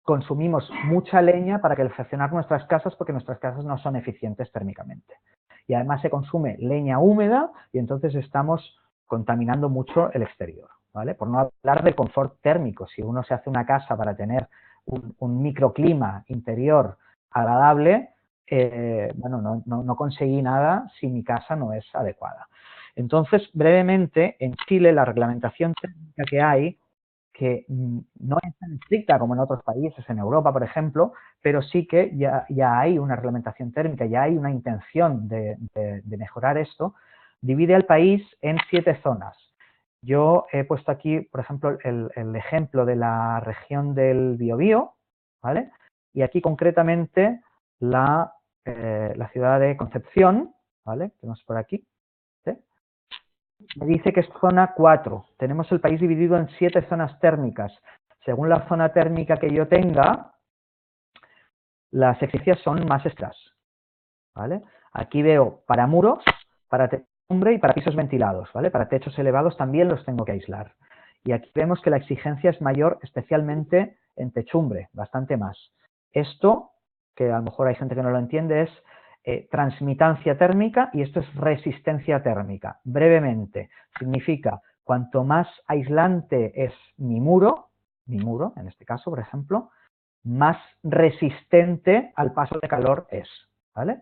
consumimos mucha leña para calefaccionar nuestras casas porque nuestras casas no son eficientes térmicamente. Y además se consume leña húmeda y entonces estamos contaminando mucho el exterior, ¿vale? Por no hablar del confort térmico. Si uno se hace una casa para tener un microclima interior agradable, bueno, no conseguí nada si mi casa no es adecuada. Entonces, brevemente, en Chile la reglamentación térmica que hay, que no es tan estricta como en otros países, en Europa, por ejemplo, pero sí que ya hay una reglamentación térmica, ya hay una intención de mejorar esto, divide al país en 7 zonas. Yo he puesto aquí, por ejemplo, el ejemplo de la región del Biobío, ¿vale? Y aquí concretamente la ciudad de Concepción, ¿vale? Tenemos por aquí, ¿sí? Me dice que es zona 4. Tenemos el país dividido en 7 zonas térmicas. Según la zona térmica que yo tenga, las exigencias son más estrictas, ¿vale? Aquí veo para muros, para techumbre y para pisos ventilados, ¿vale? Para techos elevados también los tengo que aislar. Y aquí vemos que la exigencia es mayor, especialmente en techumbre, bastante más. Esto, que a lo mejor hay gente que no lo entiende, es transmitancia térmica y esto es resistencia térmica. Brevemente, significa cuanto más aislante es mi muro, en este caso, por ejemplo, más resistente al paso de calor es, ¿vale?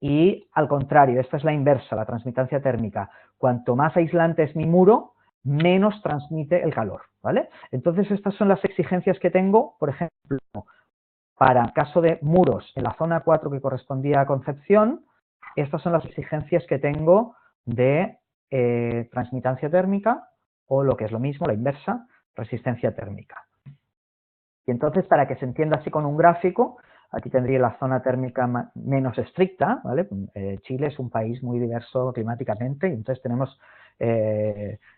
Y al contrario, esta es la inversa, la transmitancia térmica. Cuanto más aislante es mi muro, menos transmite el calor, ¿vale? Entonces, estas son las exigencias que tengo, por ejemplo, para el caso de muros en la zona 4 que correspondía a Concepción, estas son las exigencias que tengo de transmitancia térmica o lo que es lo mismo, la inversa, resistencia térmica. Y entonces, para que se entienda así con un gráfico, aquí tendría la zona térmica menos estricta, ¿vale? Chile es un país muy diverso climáticamente y entonces tenemos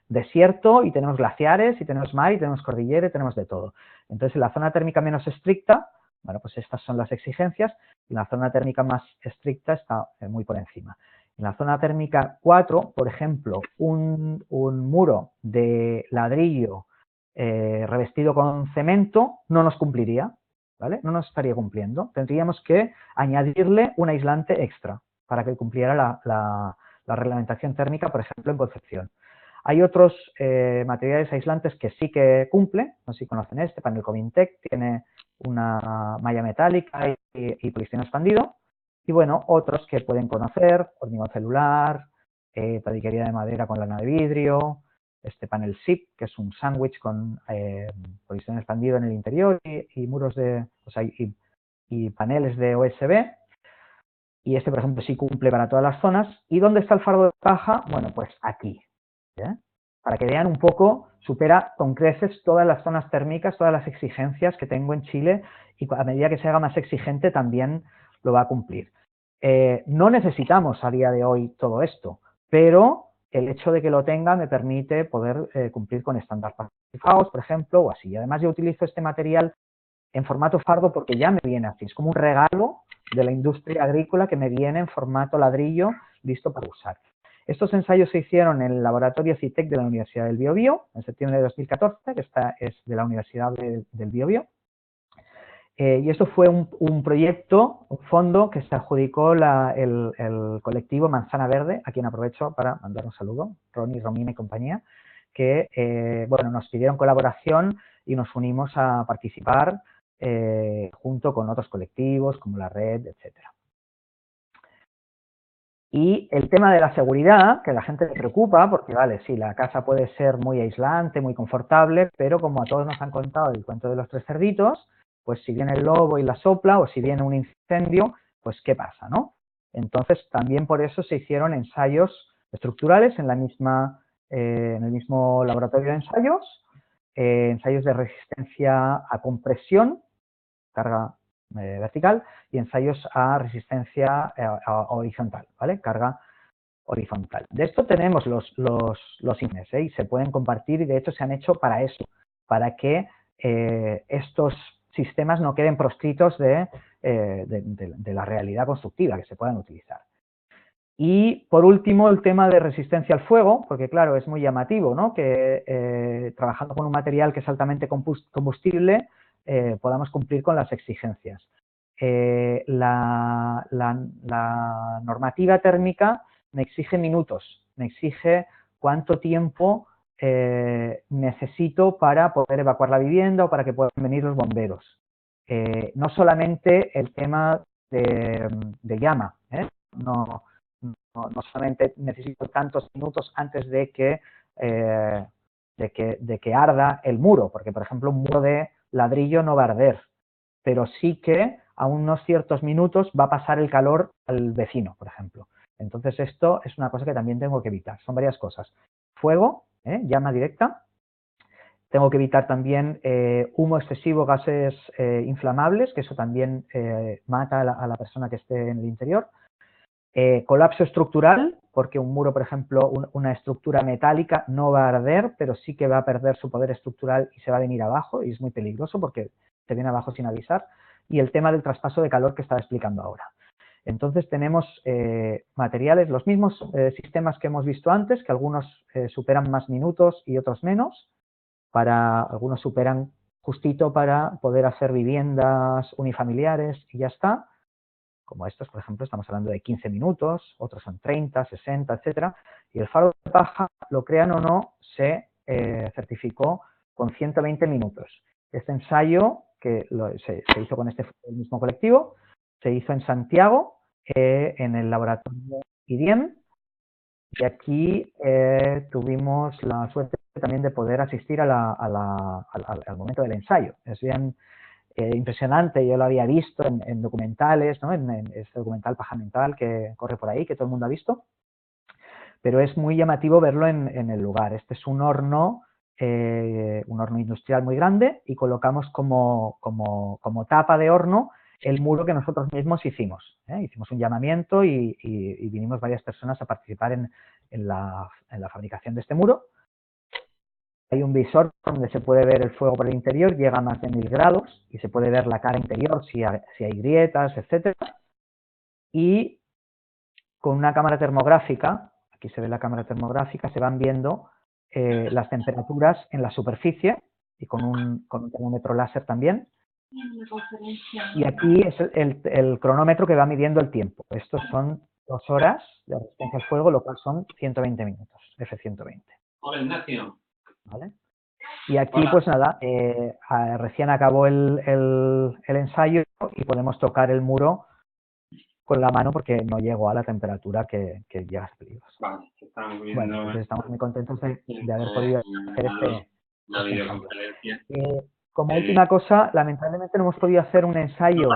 desierto y tenemos glaciares y tenemos mar y tenemos cordillera y tenemos de todo. Entonces, en la zona térmica menos estricta, bueno, pues estas son las exigencias y la zona térmica más estricta está muy por encima. En la zona térmica 4, por ejemplo, un muro de ladrillo revestido con cemento no nos cumpliría, ¿vale? No nos estaría cumpliendo. Tendríamos que añadirle un aislante extra para que cumpliera la reglamentación térmica, por ejemplo, en Concepción. Hay otros materiales aislantes que sí que cumple, no sé si conocen este, panel Covintec, tiene una malla metálica y poliestireno expandido. Y bueno, otros que pueden conocer, hormigón celular, tabiquería de madera con lana de vidrio, este panel SIP, que es un sándwich con poliestireno expandido en el interior y muros de, o sea, y paneles de OSB. Y este, por ejemplo, sí cumple para todas las zonas. ¿Y dónde está el fardo de paja? Bueno, pues aquí. ¿Ya? Para que vean un poco, supera con creces todas las zonas térmicas, todas las exigencias que tengo en Chile y a medida que se haga más exigente también lo va a cumplir. No necesitamos a día de hoy todo esto, pero el hecho de que lo tenga me permite poder cumplir con estándares participados, por ejemplo, o así. Y además yo utilizo este material en formato fardo porque ya me viene así. Es como un regalo de la industria agrícola que me viene en formato ladrillo listo para usar. Estos ensayos se hicieron en el laboratorio CITEC de la Universidad del Biobío en septiembre de 2014, que esta es de la Universidad del Biobío. Y esto fue un proyecto, un fondo que se adjudicó el colectivo Manzana Verde, a quien aprovecho para mandar un saludo, Ronnie, Romina y compañía, que bueno, nos pidieron colaboración y nos unimos a participar junto con otros colectivos como la Red, etcétera. Y el tema de la seguridad, que a la gente le preocupa, porque vale, sí, la casa puede ser muy aislante, muy confortable, pero como a todos nos han contado el cuento de los 3 cerditos, pues si viene el lobo y la sopla, o si viene un incendio, pues ¿qué pasa, no? Entonces, también por eso se hicieron ensayos estructurales en el mismo laboratorio de ensayos, ensayos de resistencia a compresión, carga vertical, y ensayos a resistencia a horizontal, ¿vale? Carga horizontal. De esto tenemos los informes, y se pueden compartir, y de hecho se han hecho para eso, para que estos sistemas no queden proscritos de la realidad constructiva, que se puedan utilizar. Y por último, el tema de resistencia al fuego, porque claro, es muy llamativo, ¿no? Que trabajando con un material que es altamente combustible, podamos cumplir con las exigencias. La normativa térmica me exige minutos, me exige cuánto tiempo necesito para poder evacuar la vivienda o para que puedan venir los bomberos. No solamente el tema de llama, no solamente necesito tantos minutos antes de que arda el muro, porque por ejemplo un muro de ladrillo no va a arder, pero sí que a unos ciertos minutos va a pasar el calor al vecino, por ejemplo. Entonces esto es una cosa que también tengo que evitar. Son varias cosas. Fuego, llama directa. Tengo que evitar también humo excesivo, gases inflamables, que eso también mata a la persona que esté en el interior. Colapso estructural, porque un muro, por ejemplo, una estructura metálica no va a arder, pero sí que va a perder su poder estructural y se va a venir abajo, y es muy peligroso porque se viene abajo sin avisar. Y el tema del traspaso de calor que estaba explicando ahora. Entonces tenemos materiales, los mismos sistemas que hemos visto antes, que algunos superan más minutos y otros menos. Algunos superan justito para poder hacer viviendas unifamiliares y ya está. Como estos, por ejemplo, estamos hablando de 15 minutos, otros son 30, 60, etcétera. Y el faro de paja, lo crean o no, se certificó con 120 minutos. Este ensayo, que se hizo con el mismo colectivo, se hizo en Santiago, en el laboratorio IDIEM, y aquí tuvimos la suerte también de poder asistir al momento del ensayo. Es bien impresionante, yo lo había visto en documentales, ¿no? en este documental Paja Mental que corre por ahí, que todo el mundo ha visto, pero es muy llamativo verlo en el lugar. Este es un horno industrial muy grande, y colocamos como tapa de horno el muro que nosotros mismos hicimos. Hicimos un llamamiento y vinimos varias personas a participar en la fabricación de este muro. Hay un visor donde se puede ver el fuego por el interior, llega a más de 1000 grados y se puede ver la cara interior si hay grietas, etcétera. Y con una cámara termográfica, aquí se ve la cámara termográfica, se van viendo las temperaturas en la superficie, y con un termómetro láser también. Y aquí es el cronómetro que va midiendo el tiempo. Estos son 2 horas de resistencia al fuego, lo cual son 120 minutos, F120. Hola, Ignacio. ¿Vale? Y aquí, pues nada, recién acabó el ensayo y podemos tocar el muro con la mano porque no llegó a la temperatura que llega a ser peligroso. Vale, estamos viendo. Bueno, entonces estamos muy contentos de haber podido hacer una videoconferencia. Como última cosa, lamentablemente no hemos podido hacer un ensayo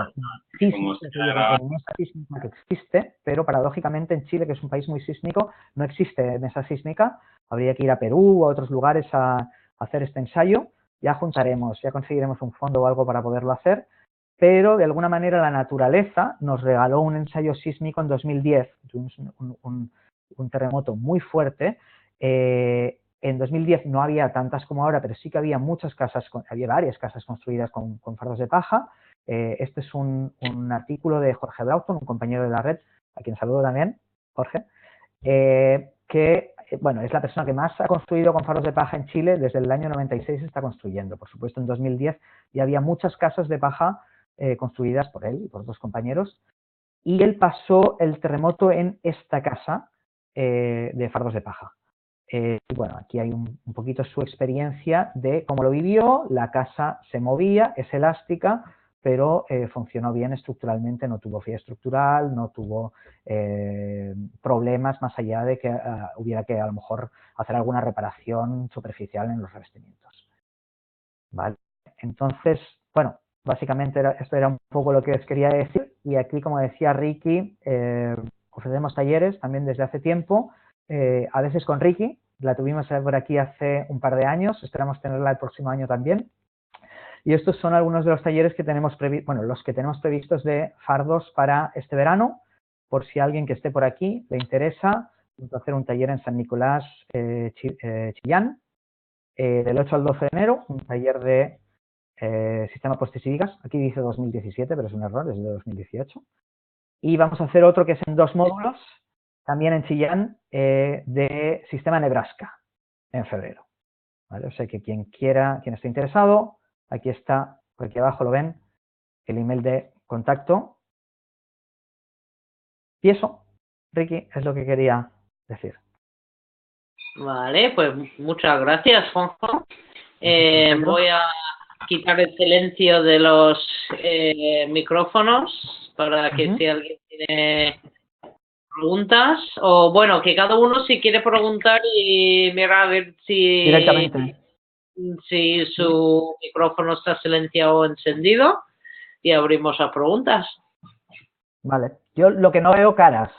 sísmico en mesa sísmica que existe, pero paradójicamente en Chile, que es un país muy sísmico, no existe mesa sísmica. Habría que ir a Perú o a otros lugares a hacer este ensayo. Ya conseguiremos un fondo o algo para poderlo hacer, pero de alguna manera la naturaleza nos regaló un ensayo sísmico en 2010. Tuvimos un terremoto muy fuerte. En 2010 no había tantas como ahora, pero sí que había varias casas construidas con fardos de paja. Este es un artículo de Jorge Broughton, un compañero de la red, a quien saludo también, Jorge, que bueno, es la persona que más ha construido con faros de paja en Chile. Desde el año 96 está construyendo. Por supuesto, en 2010 ya había muchas casas de paja construidas por él y por otros compañeros. Y él pasó el terremoto en esta casa de fardos de paja. Y bueno, aquí hay un poquito su experiencia de cómo lo vivió. La casa se movía, es elástica, pero funcionó bien estructuralmente, no tuvo falla estructural, no tuvo problemas más allá de que hubiera que a lo mejor hacer alguna reparación superficial en los revestimientos. ¿Vale? Entonces, bueno, básicamente esto era un poco lo que os quería decir. Y aquí, como decía Ricky, ofrecemos talleres también desde hace tiempo, a veces con Ricky, la tuvimos por aquí hace un par de años, esperamos tenerla el próximo año también. Y estos son algunos de los talleres que tenemos los que tenemos previstos de fardos para este verano, por si alguien que esté por aquí le interesa. Vamos a hacer un taller en San Nicolás, Chillán, del 8 al 12 de enero, un taller de sistema postes y vigas. Aquí dice 2017, pero es un error, es de 2018. Y vamos a hacer otro que es en 2 módulos, también en Chillán, de sistema Nebraska, en febrero. ¿Vale? O sea que quien quiera, quien esté interesado, aquí está, por aquí abajo lo ven, el email de contacto. Y eso, Ricky, es lo que quería decir. Vale, pues muchas gracias, Juanjo. Voy a quitar el silencio de los micrófonos para que si alguien tiene preguntas, o bueno, que cada uno si quiere preguntar y mira a ver si directamente, si su micrófono está silenciado o encendido y abrimos a preguntas. Vale, yo lo que no veo caras.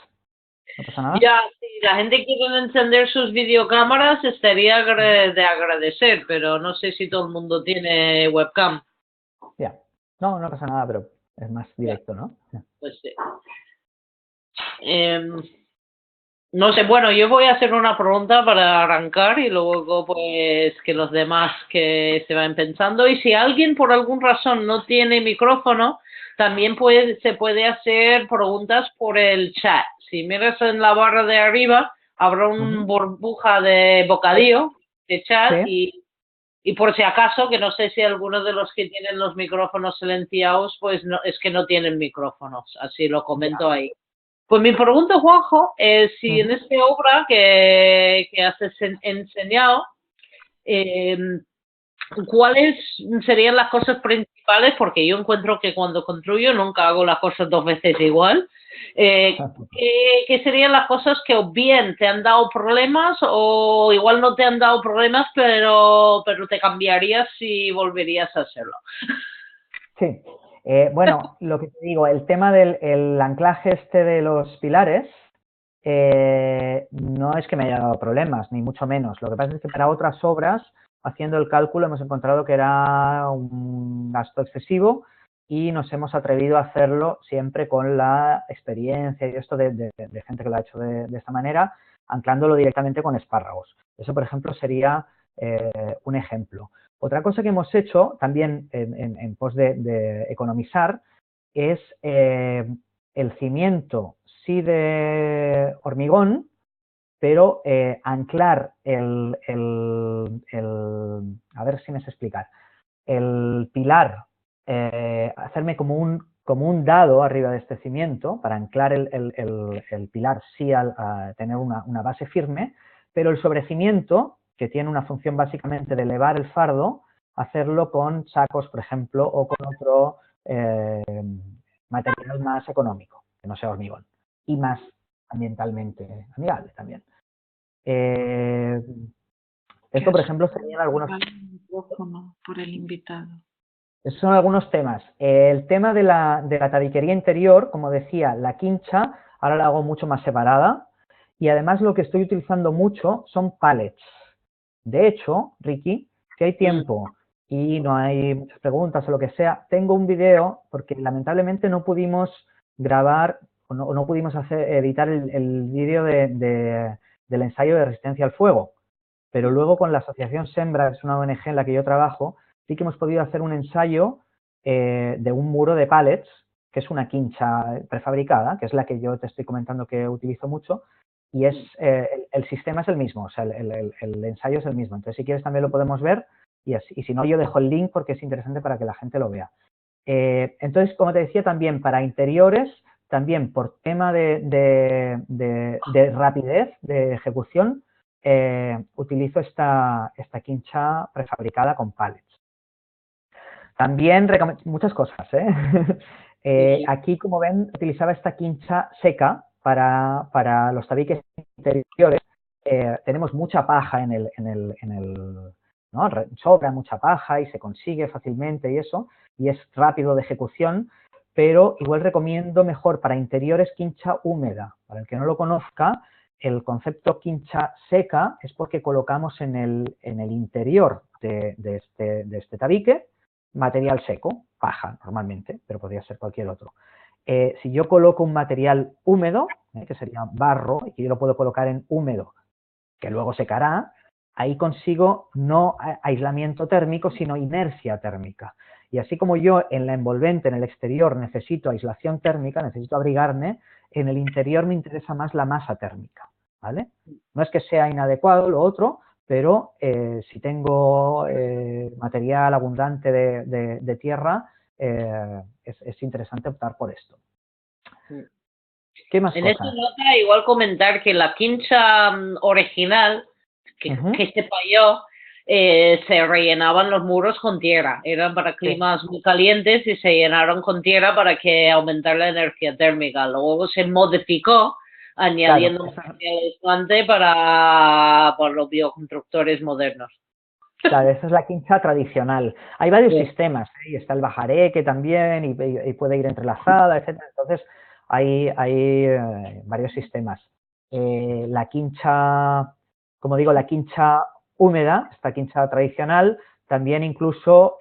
¿No pasa nada? Ya, si la gente quiere encender sus videocámaras estaría de agradecer, pero no sé si todo el mundo tiene webcam. Ya, no pasa nada, pero es más directo, ¿no? Pues sí. No sé, bueno, yo voy a hacer una pregunta para arrancar y luego pues que los demás que se vayan pensando. Y si alguien por alguna razón no tiene micrófono, también se puede hacer preguntas por el chat. Si miras en la barra de arriba, habrá una burbuja de bocadillo de chat y por si acaso, que no sé si algunos de los que tienen los micrófonos silenciados, pues no, es que no tienen micrófonos. Así lo comento ahí. Pues mi pregunta, Juanjo, es si en esta obra que has enseñado, ¿cuáles serían las cosas principales? Porque yo encuentro que cuando construyo nunca hago las cosas 2 veces igual. ¿Qué serían las cosas que o bien te han dado problemas o igual no te han dado problemas, pero te cambiarías si volverías a hacerlo? Sí. Bueno, lo que te digo, el tema del anclaje de los pilares no es que me haya dado problemas, ni mucho menos. Lo que pasa es que para otras obras, haciendo el cálculo, hemos encontrado que era un gasto excesivo y nos hemos atrevido a hacerlo siempre con la experiencia y esto de gente que lo ha hecho de esta manera, anclándolo directamente con espárragos. Eso, por ejemplo, sería un ejemplo. Otra cosa que hemos hecho también en pos de economizar es el cimiento, sí de hormigón, pero anclar a ver si me sé explicar, el pilar, hacerme como un dado arriba de este cimiento para anclar el pilar sí a tener una base firme, pero el sobrecimiento, que tiene una función básicamente de elevar el fardo, hacerlo con sacos, por ejemplo, o con otro material más económico, que no sea hormigón, y más ambientalmente amigable también. Esto, por ejemplo, serían algunos... por el invitado. Esos son algunos temas. El tema de la tabiquería interior, como decía, la quincha, ahora la hago mucho más separada. Y además lo que estoy utilizando mucho son pallets. De hecho, Ricky, si hay tiempo y no hay muchas preguntas o lo que sea, tengo un video, porque lamentablemente no pudimos grabar o no pudimos editar el vídeo del ensayo de resistencia al fuego. Pero luego con la asociación Sembra, que es una ONG en la que yo trabajo, sí que hemos podido hacer un ensayo de un muro de pallets, que es una quincha prefabricada, que es la que yo te estoy comentando que utilizo mucho, y es el sistema es el mismo, o sea, el ensayo es el mismo. Entonces, si quieres también lo podemos ver, y si no, yo dejo el link porque es interesante para que la gente lo vea. Entonces, como te decía, también para interiores, también por tema de rapidez de ejecución, utilizo esta quincha prefabricada con pallets. También muchas cosas, ¿eh? Sí. Aquí, como ven, utilizaba esta quincha seca para los tabiques interiores. Tenemos mucha paja ¿no? Sobra mucha paja y se consigue fácilmente y eso, y es rápido de ejecución, pero igual recomiendo mejor para interiores quincha húmeda. Para el que no lo conozca, el concepto quincha seca es porque colocamos en el interior de este tabique material seco, paja normalmente, pero podría ser cualquier otro. Si yo coloco un material húmedo, que sería barro, y que yo lo puedo colocar en húmedo, que luego secará, ahí consigo no aislamiento térmico, sino inercia térmica. Y así como yo en la envolvente, en el exterior, necesito aislación térmica, necesito abrigarme, en el interior me interesa más la masa térmica, ¿vale? No es que sea inadecuado lo otro, pero si tengo material abundante de tierra, es interesante optar por esto. ¿Qué más En cosas? esta nota, igual comentar que la quincha original, que sepa yo, se rellenaban los muros con tierra. Eran para climas muy calientes y se llenaron con tierra para que aumentar la energía térmica. Luego se modificó añadiendo material aislante para los bioconstructores modernos. Claro, esa es la quincha tradicional. Hay varios sistemas, ¿eh? Y está el bajareque también y puede ir entrelazada, etcétera. Entonces, hay varios sistemas. La quincha, como digo, la quincha húmeda, esta quincha tradicional, también incluso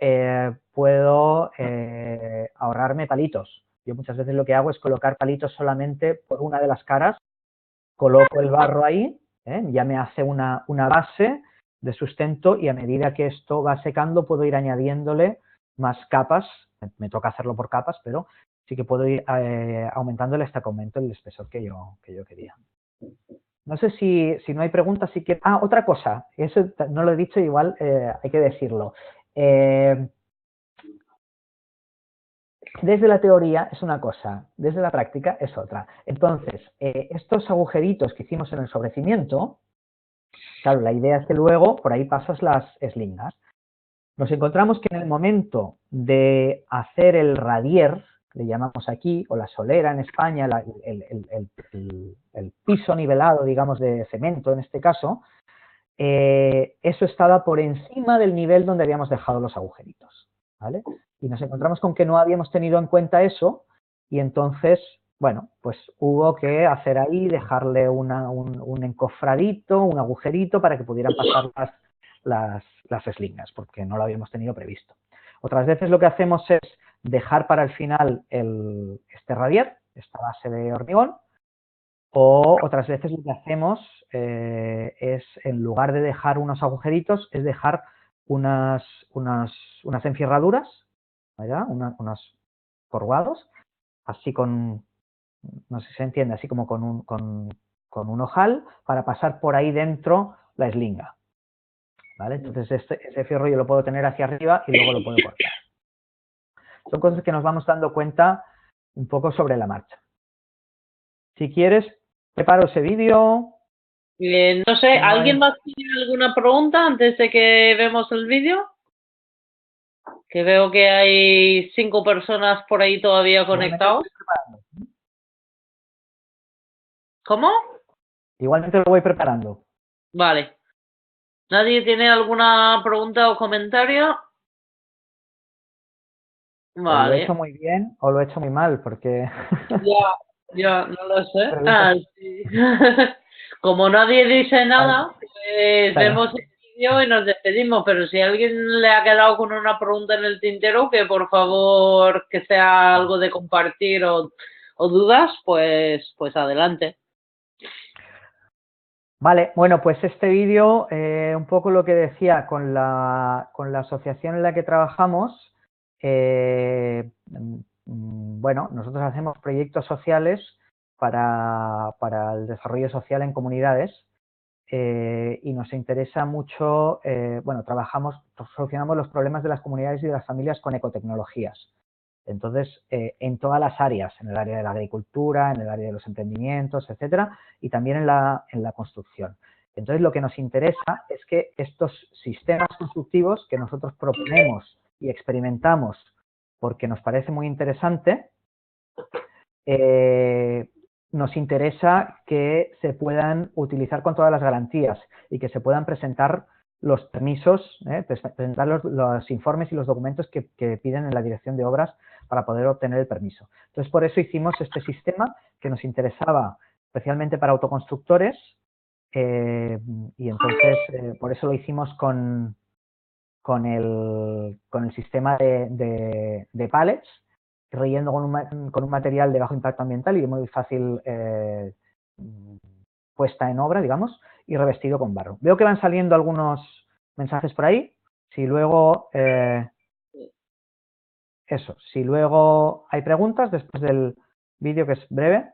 puedo ahorrarme palitos. Yo muchas veces lo que hago es colocar palitos solamente por una de las caras, coloco el barro ahí, ya me hace una base de sustento y a medida que esto va secando puedo ir añadiéndole más capas, me toca hacerlo por capas, pero sí que puedo ir aumentándole hasta que aumente el espesor que yo quería. No sé si no hay preguntas, si que... Ah, otra cosa, eso no lo he dicho, igual hay que decirlo. Desde la teoría es una cosa, desde la práctica es otra. Entonces, estos agujeritos que hicimos en el sobrecimiento, claro, la idea es que luego por ahí pasas las eslingas. Nos encontramos que en el momento de hacer el radier, le llamamos aquí, o la solera en España, el piso nivelado, digamos, de cemento en este caso, eso estaba por encima del nivel donde habíamos dejado los agujeritos, ¿vale? Y nos encontramos con que no habíamos tenido en cuenta eso y entonces, bueno, pues hubo que hacer ahí, dejarle un encofradito, un agujerito para que pudieran pasar las eslingas, porque no lo habíamos tenido previsto. Otras veces lo que hacemos es dejar para el final este radier, esta base de hormigón, o otras veces lo que hacemos es, en lugar de dejar unos agujeritos, es dejar unas enfierraduras, ¿verdad? Unos corrugados, así con, no sé si se entiende, así como con un ojal, para pasar por ahí dentro la eslinga, ¿vale? Entonces ese fierro yo lo puedo tener hacia arriba y luego lo puedo cortar. Son cosas que nos vamos dando cuenta un poco sobre la marcha. Si quieres, preparo ese vídeo. No sé, ¿alguien más tiene alguna pregunta antes de que vemos el vídeo? Que veo que hay 5 personas por ahí todavía conectados. ¿Cómo? Igualmente lo voy preparando. Vale. ¿Nadie tiene alguna pregunta o comentario? Vale. O lo he hecho muy bien o lo he hecho muy mal, porque... Ya, no lo sé. Ah, sí. Como nadie dice nada, pues Claro. vemos el vídeo y nos despedimos. Pero si a alguien le ha quedado con una pregunta en el tintero, que por favor que sea algo de compartir o dudas, pues adelante. Vale, bueno, pues este vídeo, un poco lo que decía, con la asociación en la que trabajamos, bueno, nosotros hacemos proyectos sociales para el desarrollo social en comunidades y nos interesa mucho, bueno, solucionamos los problemas de las comunidades y de las familias con ecotecnologías. Entonces, en todas las áreas, en el área de la agricultura, en el área de los emprendimientos, etcétera, y también en la construcción. Entonces, lo que nos interesa es que estos sistemas constructivos que nosotros proponemos y experimentamos porque nos parece muy interesante, nos interesa que se puedan utilizar con todas las garantías y que se puedan presentar los permisos, presentar los informes y los documentos que piden en la dirección de obras para poder obtener el permiso. Entonces, por eso hicimos este sistema que nos interesaba especialmente para autoconstructores y entonces por eso lo hicimos con el sistema de pallets relleno con un material de bajo impacto ambiental y muy fácil puesta en obra, digamos, y revestido con barro. Veo que van saliendo algunos mensajes por ahí. Si luego, si luego hay preguntas después del vídeo, que es breve,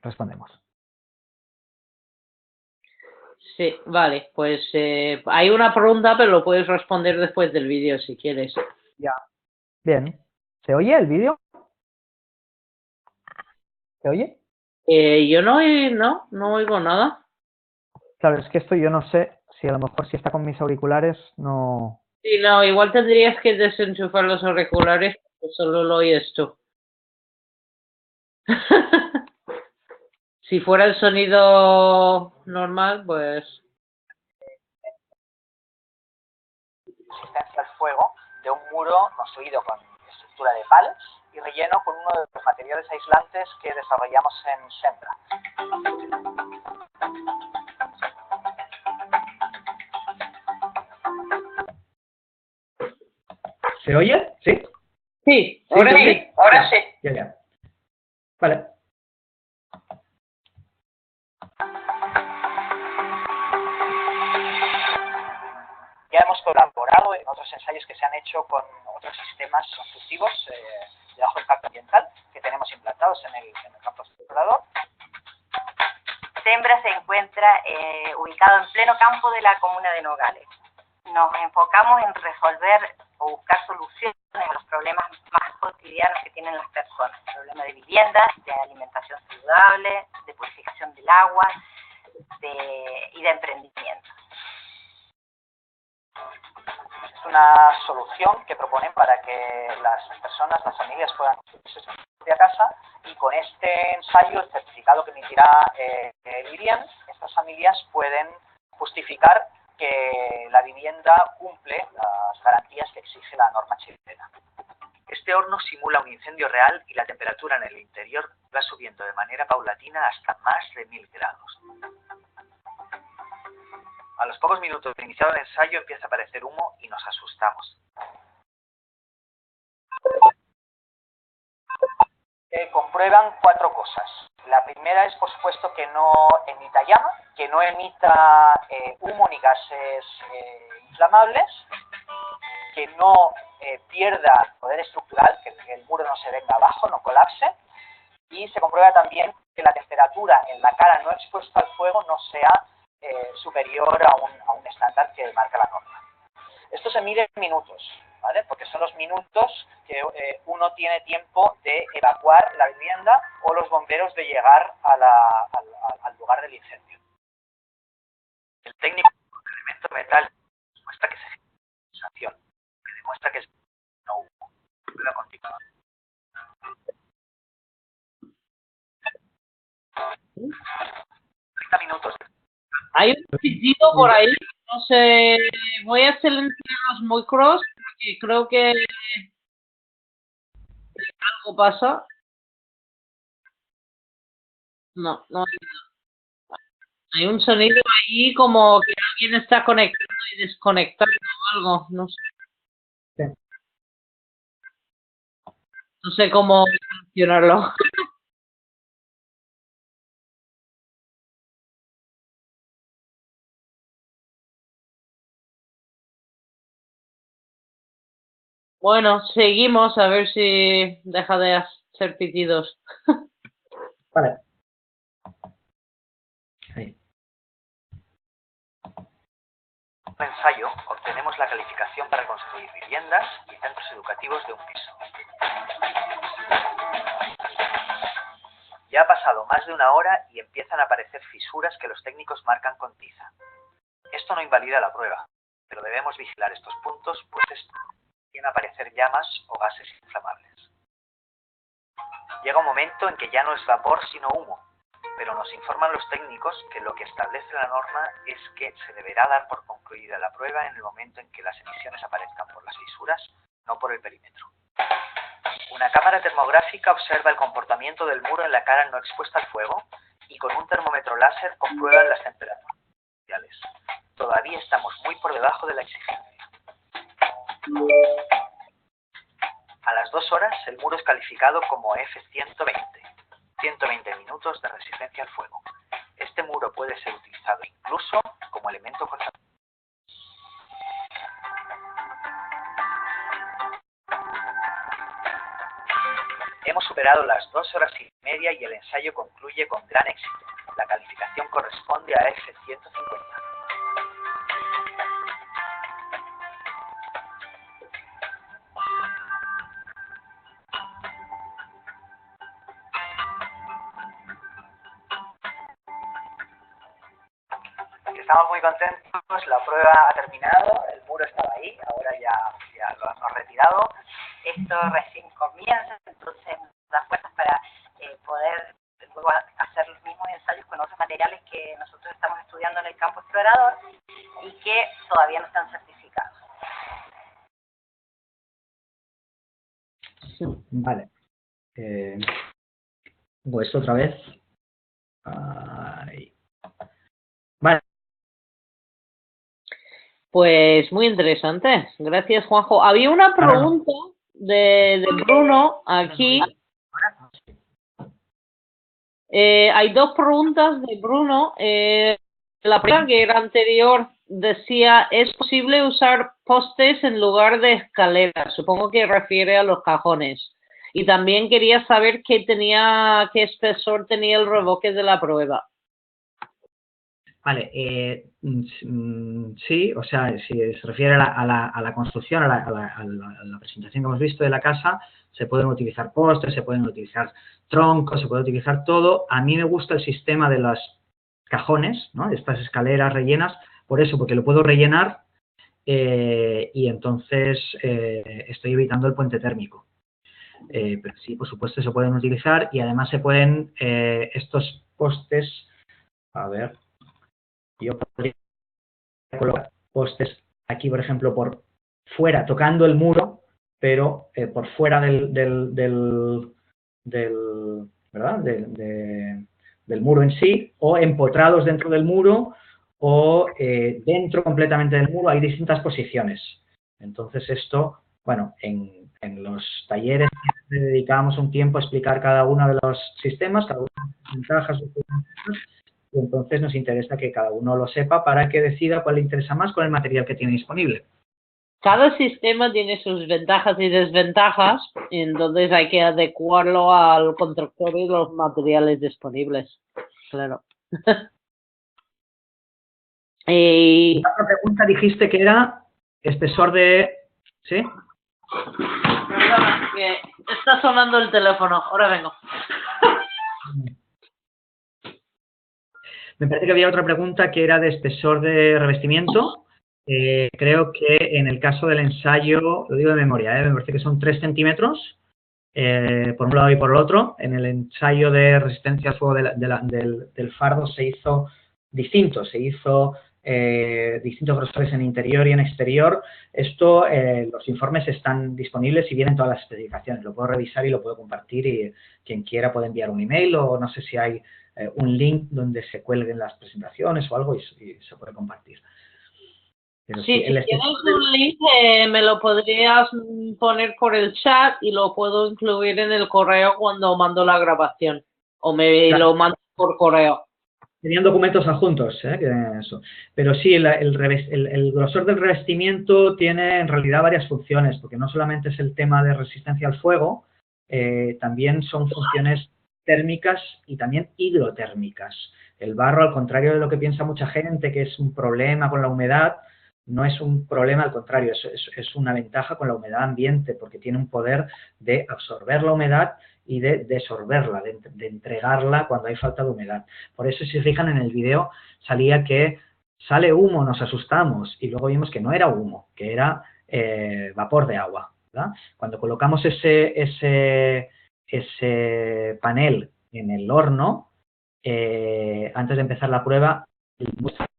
respondemos. Sí, vale, pues hay una pregunta, pero lo puedes responder después del vídeo si quieres. Ya. Bien. ¿Se oye el vídeo? ¿Se oye? Yo no oigo nada. Claro, es que esto yo no sé si a lo mejor si está con mis auriculares no... Sí, no, igual tendrías que desenchufar los auriculares porque solo lo oyes tú. Si fuera el sonido normal, pues... Resistencia al fuego de un muro construido con estructura de pallets y relleno con uno de los materiales aislantes que desarrollamos en Sempra. ¿Se oye? ¿Sí? Sí, ahora sí. Ahora sí. Ya. Vale. Ya hemos colaborado en otros ensayos que se han hecho con otros sistemas constructivos de bajo impacto ambiental que tenemos implantados en el campo explorador. Sembra se encuentra ubicado en pleno campo de la comuna de Nogales. Nos enfocamos en resolver o buscar soluciones a los problemas más cotidianos que tienen las personas. Problemas de vivienda, de alimentación saludable, de purificación del agua y de emprendimiento. Es una solución que proponen para que las personas, las familias puedan construirse su propia casa y con este ensayo, el certificado que emitirá el IRIEN, estas familias pueden justificar que la vivienda cumple las garantías que exige la norma chilena. Este horno simula un incendio real y la temperatura en el interior va subiendo de manera paulatina hasta más de 1000 grados. A los pocos minutos de iniciado el ensayo empieza a aparecer humo y nos asustamos. Comprueban 4 cosas. La primera es, por supuesto, que no emita llama, que no emita humo ni gases inflamables, que no pierda poder estructural, que el muro no se venga abajo, no colapse, y se comprueba también que la temperatura en la cara no expuesta al fuego no sea superior a un estándar que marca la norma. Esto se mide en minutos, ¿vale? Porque son los minutos que uno tiene tiempo de evacuar la vivienda o los bomberos de llegar al lugar del incendio. El técnico del elemento metal muestra que se genera sensación, que demuestra que no hubo. Puedo continuar. 30 minutos. Hay un pitido por ahí, no sé, voy a silenciar los micros porque creo que algo pasa. No hay nada. Hay un sonido ahí como que alguien está conectando y desconectando o algo, no sé. Sí. No sé cómo solucionarlo. Bueno, seguimos a ver si deja de hacer pitidos. Vale. Ahí. ensayo obtenemos la calificación para construir viviendas y centros educativos de un piso. Ya ha pasado más de una hora y empiezan a aparecer fisuras que los técnicos marcan con tiza. Esto no invalida la prueba, pero debemos vigilar estos puntos, pues pueden aparecer llamas o gases inflamables. Llega un momento en que ya no es vapor sino humo, pero nos informan los técnicos que lo que establece la norma es que se deberá dar por concluida la prueba en el momento en que las emisiones aparezcan por las fisuras, no por el perímetro. Una cámara termográfica observa el comportamiento del muro en la cara no expuesta al fuego y con un termómetro láser comprueban las temperaturas iniciales. Todavía estamos muy por debajo de la exigencia. A las 2 horas el muro es calificado como F120, 120 minutos de resistencia al fuego. Este muro puede ser utilizado incluso como elemento contaminante. Hemos superado las 2 horas y media y el ensayo concluye con gran éxito. La calificación corresponde a F150. Estamos muy contentos, la prueba ha terminado, el muro estaba ahí, ahora ya lo hemos retirado. Esto recién comienza, entonces nos da fuerzas para poder luego hacer los mismos ensayos con otros materiales que nosotros estamos estudiando en el campo explorador y que todavía no están certificados. Vale. Pues otra vez. Ahí. Vale. Pues muy interesante. Gracias, Juanjo. Había una pregunta de Bruno aquí. Hay 2 preguntas de Bruno. La primera, que era anterior, decía, ¿es posible usar postes en lugar de escaleras? Supongo que refiere a los cajones. Y también quería saber qué espesor tenía el revoque de la prueba. Vale, sí, o sea, si se refiere a la construcción, a la presentación que hemos visto de la casa, se pueden utilizar postes, se pueden utilizar troncos, se puede utilizar todo. A mí me gusta el sistema de los cajones, ¿no? Estas escaleras rellenas, por eso, porque lo puedo rellenar y entonces estoy evitando el puente térmico. Pero sí, por supuesto, se pueden utilizar y además se pueden estos postes, a ver... Yo podría colocar postes aquí, por ejemplo, por fuera, tocando el muro, pero por fuera ¿verdad? Del muro en sí, o empotrados dentro del muro, o dentro completamente del muro. Hay distintas posiciones. Entonces esto, bueno, en los talleres dedicábamos un tiempo a explicar cada uno de los sistemas, cada una de las ventajas, y entonces nos interesa que cada uno lo sepa para que decida cuál le interesa más con el material que tiene disponible. Cada sistema tiene sus ventajas y desventajas, entonces hay que adecuarlo al constructor y los materiales disponibles. Claro. La otra pregunta dijiste que era espesor de... ¿Sí? Perdona, que está sonando el teléfono. Ahora vengo. Me parece que había otra pregunta que era de espesor de revestimiento. Creo que en el caso del ensayo, lo digo de memoria, me parece que son 3 centímetros por un lado y por el otro. En el ensayo de resistencia al fuego del fardo se hizo distinto, se hizo distintos grosores en interior y en exterior. Esto, los informes están disponibles y vienen todas las especificaciones. Lo puedo revisar y lo puedo compartir y quien quiera puede enviar un email o no sé si hay un link donde se cuelguen las presentaciones o algo y se puede compartir. Pero sí, si tienes un link me lo podrías poner por el chat y lo puedo incluir en el correo cuando mando la grabación o me lo mando por correo. Tenían documentos adjuntos, eso. Pero sí, el grosor del revestimiento tiene en realidad varias funciones, porque no solamente es el tema de resistencia al fuego, también son funciones térmicas y también hidrotérmicas. El barro, al contrario de lo que piensa mucha gente, que es un problema con la humedad, no es un problema, al contrario, es una ventaja con la humedad ambiente, porque tiene un poder de absorber la humedad y de desorberla, de entregarla cuando hay falta de humedad. Por eso, si se fijan en el video, salía que sale humo, nos asustamos, y luego vimos que no era humo, que era vapor de agua, ¿verdad? Cuando colocamos ese panel en el horno, antes de empezar la prueba,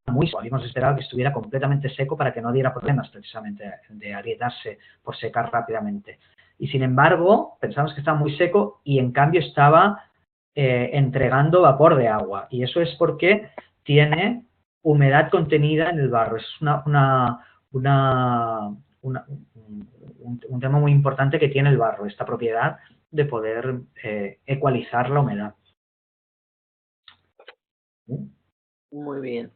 muy suave. Habíamos esperado que estuviera completamente seco para que no diera problemas precisamente de agrietarse por secar rápidamente. Y sin embargo, pensamos que estaba muy seco y en cambio estaba entregando vapor de agua. Y eso es porque tiene humedad contenida en el barro. Es un tema muy importante que tiene el barro, esta propiedad de poder ecualizar la humedad. Muy bien.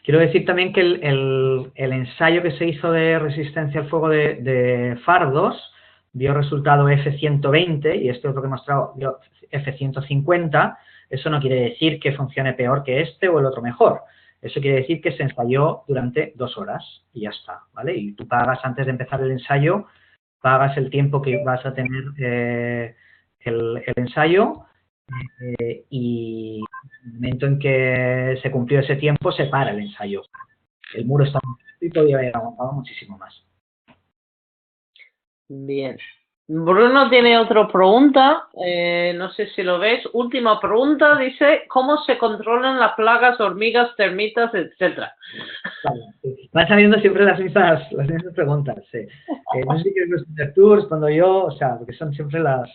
Quiero decir también que el ensayo que se hizo de resistencia al fuego de fardos dio resultado F120 y este otro que he mostrado dio F150. Eso no quiere decir que funcione peor que este o el otro mejor. Eso quiere decir que se ensayó durante 2 horas y ya está, ¿vale? Y tú pagas antes de empezar el ensayo, pagas el tiempo que vas a tener el ensayo y en el momento en que se cumplió ese tiempo se para el ensayo. El muro está y podía haber aguantado muchísimo más. Bien. Bruno tiene otra pregunta, no sé si lo ves. Última pregunta, dice, ¿cómo se controlan las plagas, hormigas, termitas, etcétera? Vale, van saliendo siempre las mismas preguntas. Sí. No sé si quieres responder tú, respondo yo, o sea, porque son siempre las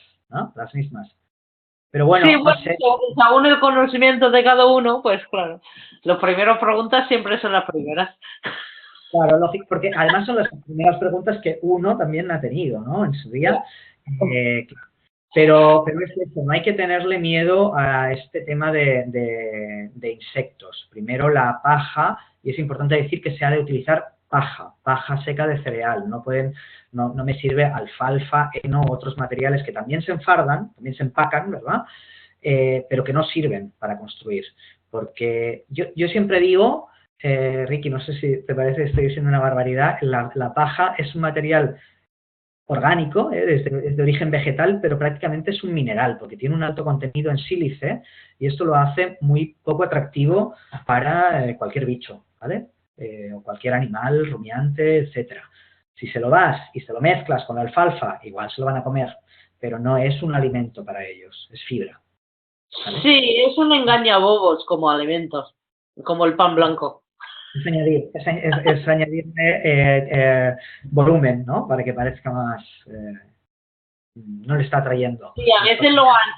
mismas. Pero bueno, Sí, no bueno, sé. según el conocimiento de cada uno, pues claro, las primeras preguntas siempre son las primeras. Claro, lógico, porque además son las primeras preguntas que uno también ha tenido, ¿no? En su día. Pero es eso, no hay que tenerle miedo a este tema de insectos. Primero la paja, y es importante decir que se ha de utilizar paja seca de cereal. No me sirve alfalfa, heno u otros materiales que también se enfardan, también se empacan, ¿verdad? Pero que no sirven para construir. Porque yo siempre digo, Ricky, no sé si te parece que estoy diciendo una barbaridad, la paja es un material orgánico, es de origen vegetal, pero prácticamente es un mineral, porque tiene un alto contenido en sílice y esto lo hace muy poco atractivo para cualquier bicho, ¿vale? O cualquier animal, rumiante, etcétera. Si se lo das y se lo mezclas con la alfalfa, igual se lo van a comer, pero no es un alimento para ellos, es fibra, ¿vale? Sí, es un engañabobos como alimentos, como el pan blanco. Es añadirle volumen, ¿no? Para que parezca más... no le está atrayendo. Sí, a veces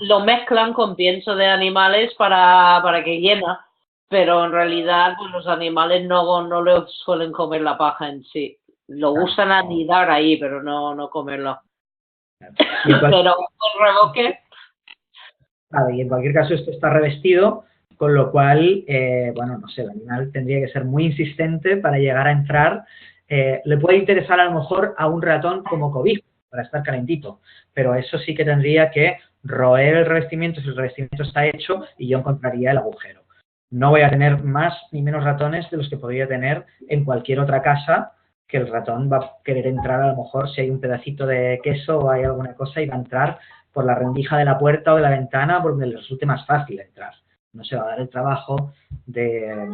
lo mezclan con pienso de animales para que llena, pero en realidad pues, los animales no le suelen comer la paja en sí. Lo usan a anidar ahí, pero no comerlo. Pero el reboque... Claro, y en cualquier caso esto está revestido, con lo cual, bueno, no sé, el animal tendría que ser muy insistente para llegar a entrar. Le puede interesar a lo mejor a un ratón como cobijo, para estar calentito, pero eso sí que tendría que roer el revestimiento si el revestimiento está hecho y yo encontraría el agujero. No voy a tener más ni menos ratones de los que podría tener en cualquier otra casa, que el ratón va a querer entrar a lo mejor si hay un pedacito de queso o hay alguna cosa y va a entrar por la rendija de la puerta o de la ventana por donde le resulte más fácil entrar. No se va a dar el trabajo de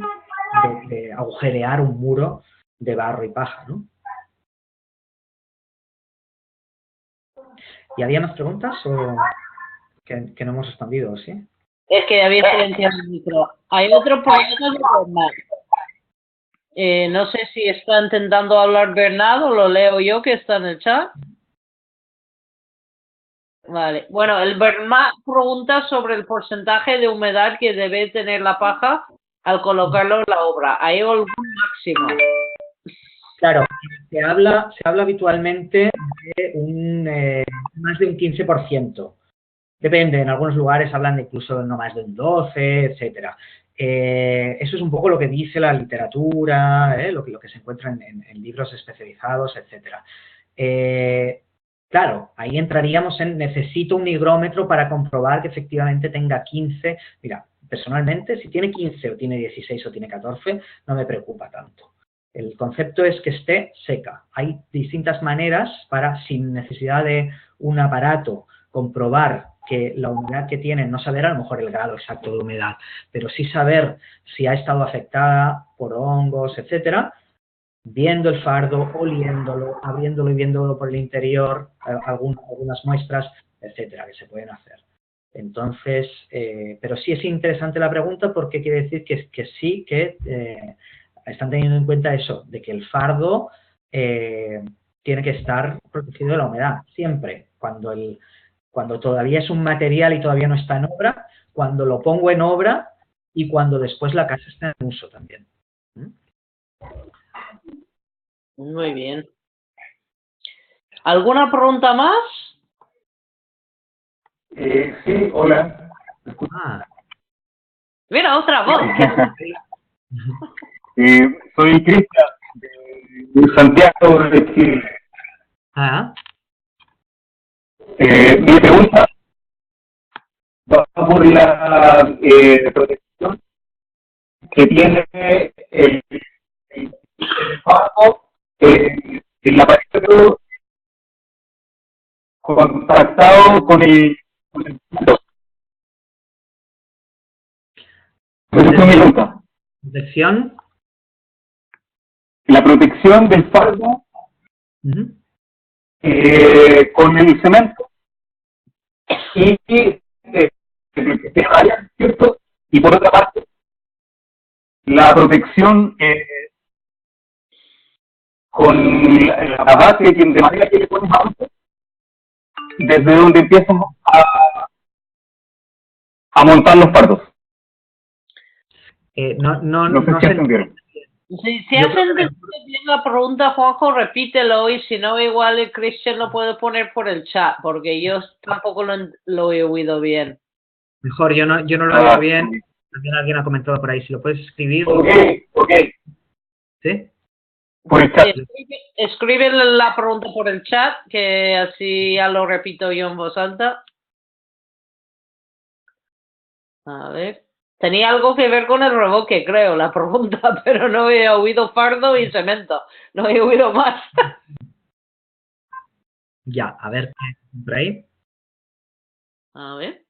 agujerear un muro de barro y paja, ¿no? ¿Y había más preguntas o que no hemos respondido, sí? Es que había silenciado el micro. Hay otro problema de Bernard. No sé si está intentando hablar Bernard o lo leo yo que está en el chat. Vale. Bueno, el Bernard pregunta sobre el porcentaje de humedad que debe tener la paja al colocarlo en la obra. ¿Hay algún máximo? Claro, se habla habitualmente de más de un 15%. Depende, en algunos lugares hablan de incluso no más de un 12, etcétera. Eso es un poco lo que dice la literatura, lo que se encuentra en libros especializados, etcétera. Claro, ahí entraríamos en necesito un higrómetro para comprobar que efectivamente tenga 15. Mira, personalmente, si tiene 15 o tiene 16 o tiene 14, no me preocupa tanto. El concepto es que esté seca. Hay distintas maneras para, sin necesidad de un aparato, comprobar que la humedad que tiene, no saber a lo mejor el grado exacto de humedad, pero sí saber si ha estado afectada por hongos, etcétera, viendo el fardo, oliéndolo, abriéndolo y viéndolo por el interior, algunas muestras, etcétera, que se pueden hacer. Entonces, pero sí es interesante la pregunta porque quiere decir que sí que están teniendo en cuenta eso, de que el fardo tiene que estar protegido de la humedad, siempre, cuando todavía es un material y todavía no está en obra, cuando lo pongo en obra y cuando después la casa está en uso también. Muy bien. ¿Alguna pregunta más? Sí, hola. Ah, Mira, otra voz. Soy Cristian, de Santiago de Chile. Mi pregunta va por la protección que tiene el fardo el aparato contactado con el fardo. Esa es mi pregunta. protección. La protección del fardo con el cemento y ¿cierto? Y por otra parte la protección con la base de manera que le pones abajo desde donde empiezas a montar los fardos. No sé si entendieron. Si has entendido bien la pregunta, Juanjo, repítelo y si no, igual el Christian lo puede poner por el chat, porque yo tampoco lo he oído bien. Mejor, yo no lo oigo bien. También alguien ha comentado por ahí, si lo puedes escribir. Ok. ¿Sí? Por el chat. Escribe la pregunta por el chat, que así ya lo repito yo en voz alta. A ver. Tenía algo que ver con el revoque, creo, la pregunta, pero no he oído fardo y cemento. No he oído más. Ya, a ver, por ahí. A ver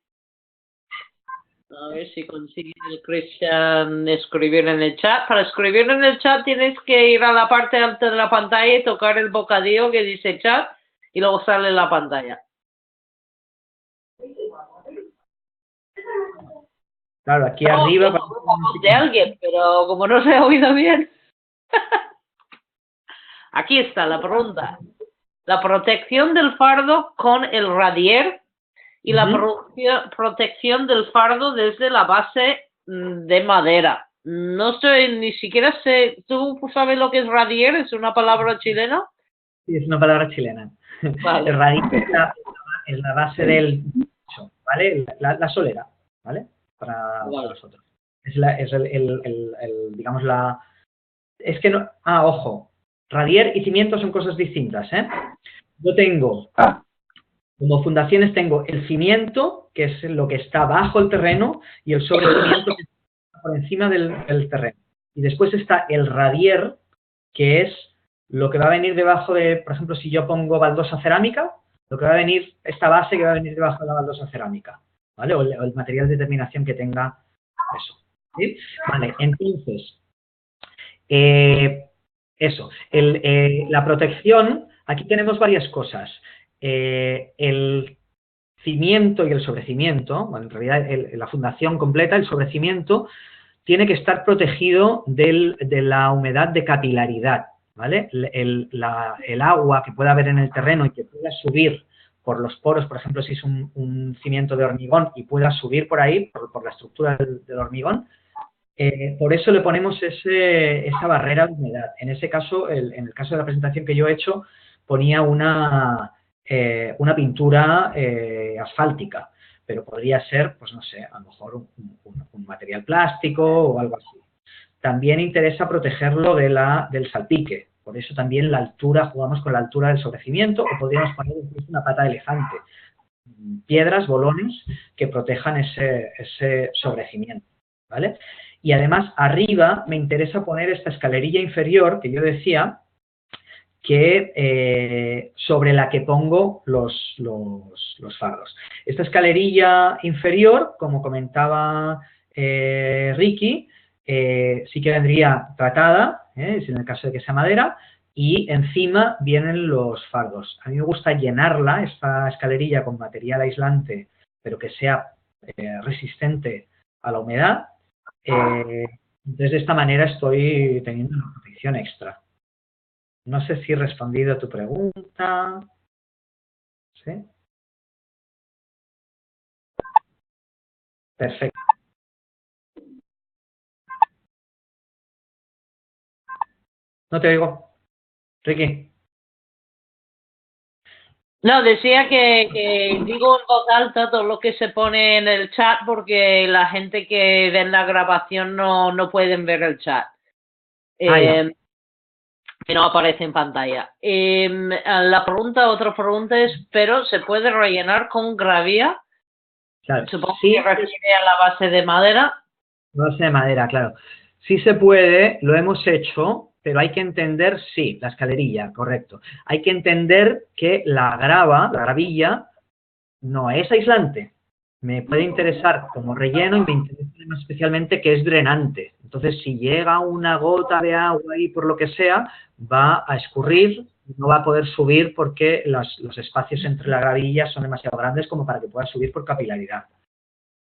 si consigue el Christian escribir en el chat. Para escribir en el chat tienes que ir a la parte alta de la pantalla y tocar el bocadillo que dice chat y luego sale la pantalla. Claro, aquí arriba. La voz de alguien, pero como no se ha oído bien. Aquí está la pregunta. La protección del fardo con el radier y la protección del fardo desde la base de madera. No sé, ni siquiera sé. ¿Tú sabes lo que es radier? ¿Es una palabra chilena? Sí, es una palabra chilena. Vale. El radier es la base del bicho, ¿vale? La solera, ¿vale? Para nosotros. Digamos, es que no... ojo. Radier y cimiento son cosas distintas, ¿eh? Yo tengo... Como fundaciones tengo el cimiento, que es lo que está bajo el terreno, y el sobrecimiento, que está por encima del terreno. Y después está el radier, que es lo que va a venir debajo de, por ejemplo, si yo pongo baldosa cerámica, lo que va a venir, esta base que va a venir debajo de la baldosa cerámica, ¿vale? O el material de terminación que tenga eso, ¿sí? Vale, entonces, eso, la protección, aquí tenemos varias cosas. El cimiento y el sobrecimiento, bueno, en realidad la fundación completa, el sobrecimiento, tiene que estar protegido de la humedad de capilaridad, ¿vale? El agua que pueda haber en el terreno y que pueda subir por los poros, por ejemplo, si es un cimiento de hormigón y pueda subir por ahí, por la estructura del hormigón, por eso le ponemos esa barrera de humedad. En ese caso, en el caso de la presentación que yo he hecho, ponía una pintura asfáltica, pero podría ser, pues no sé, a lo mejor un material plástico o algo así. También interesa protegerlo del salpique, por eso también la altura, jugamos con la altura del sobrecimiento, o podríamos poner incluso una pata de elefante, piedras, bolones, que protejan ese sobrecimiento, ¿vale? y además arriba me interesa poner esta escalerilla inferior que yo decía que sobre la que pongo los fardos. Esta escalerilla inferior, como comentaba Ricky, sí que vendría tratada, en el caso de que sea madera, y encima vienen los fardos. A mí me gusta llenarla, esta escalerilla, con material aislante, pero que sea resistente a la humedad. Entonces, de esta manera estoy teniendo una protección extra. No sé si he respondido a tu pregunta. ¿Sí? Perfecto. No te oigo. Ricky. No, decía que digo en voz alta todo lo que se pone en el chat porque la gente que ve en la grabación no pueden ver el chat. Que no aparece en pantalla. Otra pregunta es, ¿pero se puede rellenar con gravía? Claro. Supongo Sí, que refiere a la base de madera. Base de madera, claro. Sí se puede, lo hemos hecho, pero hay que entender, sí, la escalerilla, correcto. Hay que entender que la gravilla, no es aislante. Me puede interesar como relleno y me interesa más especialmente que es drenante. Entonces, si llega una gota de agua ahí por lo que sea, va a escurrir, no va a poder subir porque los espacios entre la gravilla son demasiado grandes como para que pueda subir por capilaridad.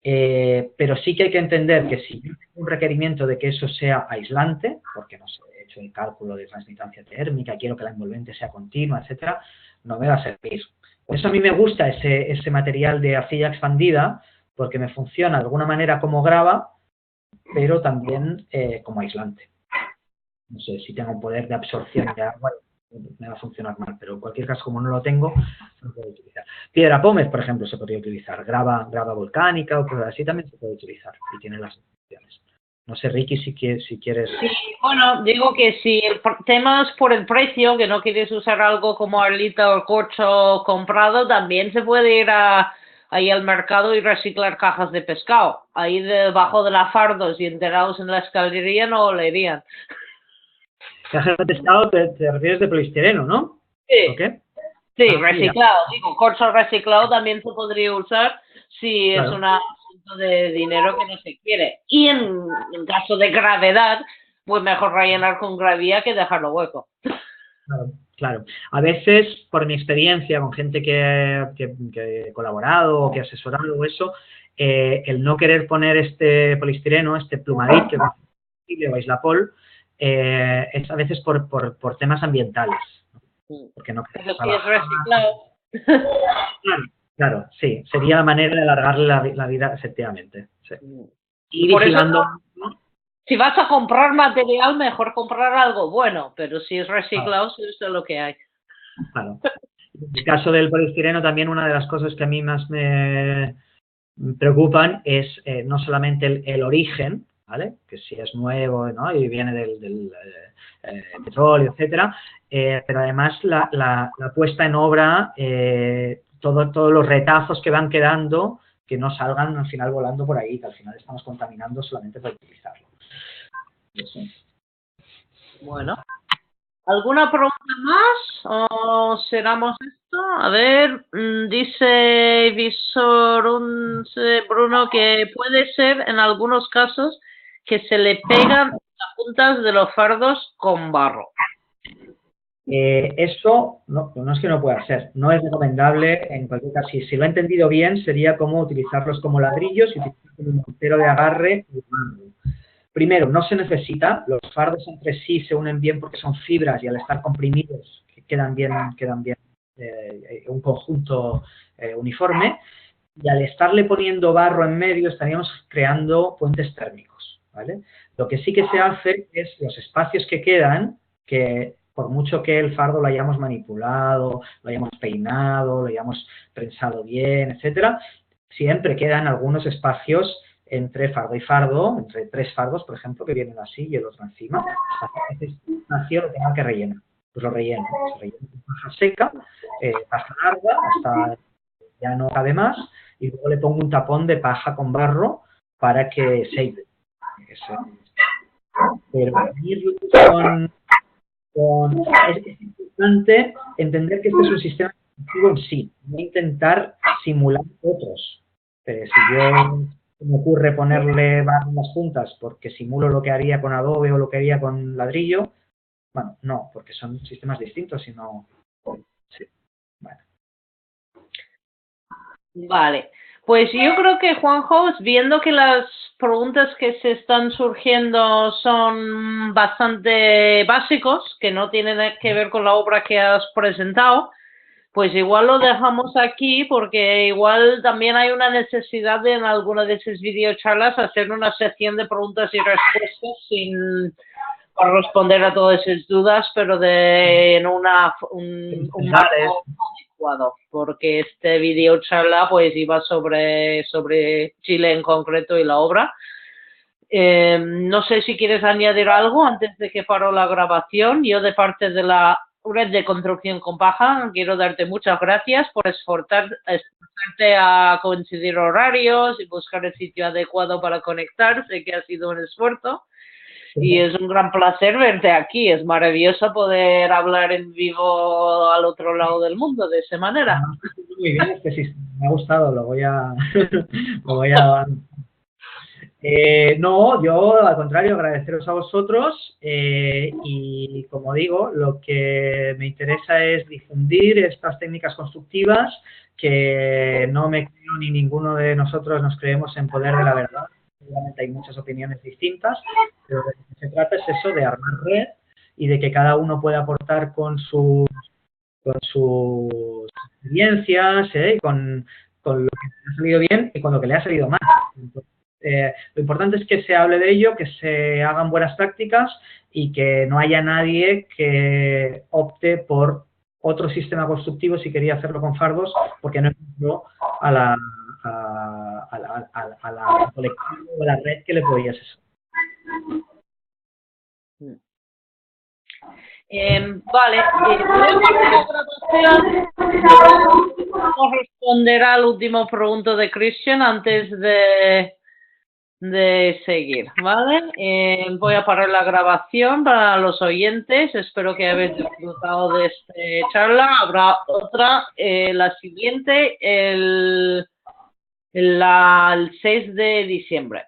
Pero sí que hay que entender que si yo tengo un requerimiento de que eso sea aislante, porque no sé, he hecho el cálculo de transmitancia térmica, quiero que la envolvente sea continua, etcétera, no me va a servir. Por eso a mí me gusta ese material de arcilla expandida, porque me funciona de alguna manera como grava, pero también como aislante. No sé, si tengo un poder de absorción de agua, me va a funcionar mal, pero en cualquier caso, como no lo tengo, no lo puedo utilizar. Piedra pómez, por ejemplo, se podría utilizar. Grava volcánica o cosas así también se puede utilizar y tiene las opciones. No sé, Ricky, si quieres... Sí, bueno, digo que si el tema es por el precio, que no quieres usar algo como Arlita o corcho comprado, también se puede ir ahí al mercado y reciclar cajas de pescado. Ahí debajo de la fardos y enterados en la escalería no olerían. Cajas de pescado te refieres de poliestireno, ¿no? Sí. ¿O qué? Sí, Mira. reciclado. Digo, corcho reciclado también se podría usar si Claro. es un asunto de dinero que no se quiere. Y en caso de gravedad, pues mejor rellenar con gravía que dejarlo hueco. Claro. A veces, por mi experiencia con gente que he colaborado o que he asesorado o eso, el no querer poner este poliestireno, este plumadit, que va o aislapol, es a veces por temas ambientales. Porque no Pero si es reciclado. Claro, sí. Sería la manera de alargarle la vida, efectivamente. Sí. Y Por vigilando... eso, si vas a comprar material, mejor comprar algo bueno, pero si es reciclado, sí es lo que hay. Claro. En el caso del poliestireno, también una de las cosas que a mí más me preocupan es no solamente el origen, ¿vale? Que si es nuevo, ¿no? Y viene del petróleo, etcétera, pero además la puesta en obra, todos los retazos que van quedando, que no salgan al final volando por ahí, que al final estamos contaminando solamente para utilizarlo. Sí. Bueno. ¿Alguna pregunta más? ¿O cerramos esto? A ver, dice Bruno que puede ser en algunos casos que se le pegan las puntas de los fardos con barro. Eso no es que no pueda ser, no es recomendable en cualquier caso. Si lo he entendido bien, sería como utilizarlos como ladrillos y utilizarlos como un mortero de agarre. Primero, no se necesita, los fardos entre sí se unen bien porque son fibras y al estar comprimidos quedan bien un conjunto uniforme, y al estarle poniendo barro en medio estaríamos creando puentes térmicos, ¿vale? Lo que sí que se hace es los espacios que quedan, que por mucho que el fardo lo hayamos manipulado, lo hayamos peinado, lo hayamos prensado bien, etcétera, siempre quedan algunos espacios entre fardo y fardo, entre 3 fardos, por ejemplo, que vienen así y el otro encima. Ese espacio lo tengo que rellenar. Pues lo relleno. Se rellena con paja seca, paja larga, hasta ya no cabe más, y luego le pongo un tapón de paja con barro para que seque. Pero ir es importante entender que este es un sistema en sí, no intentar simular otros. Si yo me ocurre ponerle barras juntas porque simulo lo que haría con Adobe o lo que haría con ladrillo, bueno, no, porque son sistemas distintos, sino... Sí. Bueno. Vale, pues yo creo que Juanjo, viendo que las preguntas que se están surgiendo son bastante básicos, que no tienen que ver con la obra que has presentado, pues igual lo dejamos aquí porque igual también hay una necesidad de en alguna de esas videocharlas hacer una sección de preguntas y respuestas para responder a todas esas dudas, pero en un marco adecuado, porque este videocharla pues iba sobre Chile en concreto y la obra. No sé si quieres añadir algo antes de que paro la grabación. Yo de parte de la Red de Construcción con Paja quiero darte muchas gracias por esforzarte a coincidir horarios y buscar el sitio adecuado para conectar. Sé que ha sido un esfuerzo y es un gran placer verte aquí. Es maravilloso poder hablar en vivo al otro lado del mundo de esa manera. Muy bien, es que sí, me ha gustado, lo voy a no, yo al contrario, agradeceros a vosotros y como digo, lo que me interesa es difundir estas técnicas constructivas, que no me creo ni ninguno de nosotros nos creemos en poder de la verdad. Seguramente hay muchas opiniones distintas, pero de lo que se trata es eso, de armar red y de que cada uno pueda aportar con sus experiencias, con lo que le ha salido bien y con lo que le ha salido mal. Entonces, lo importante es que se hable de ello, que se hagan buenas prácticas y que no haya nadie que opte por otro sistema constructivo si quería hacerlo con fardos, porque no encontró a la colectiva o a la red que le podía asesorar. Vale, vamos a responder al último pregunta de Christian antes de seguir, ¿vale? Voy a parar la grabación para los oyentes. Espero que habéis disfrutado de esta charla. Habrá otra, la siguiente, el 6 de diciembre.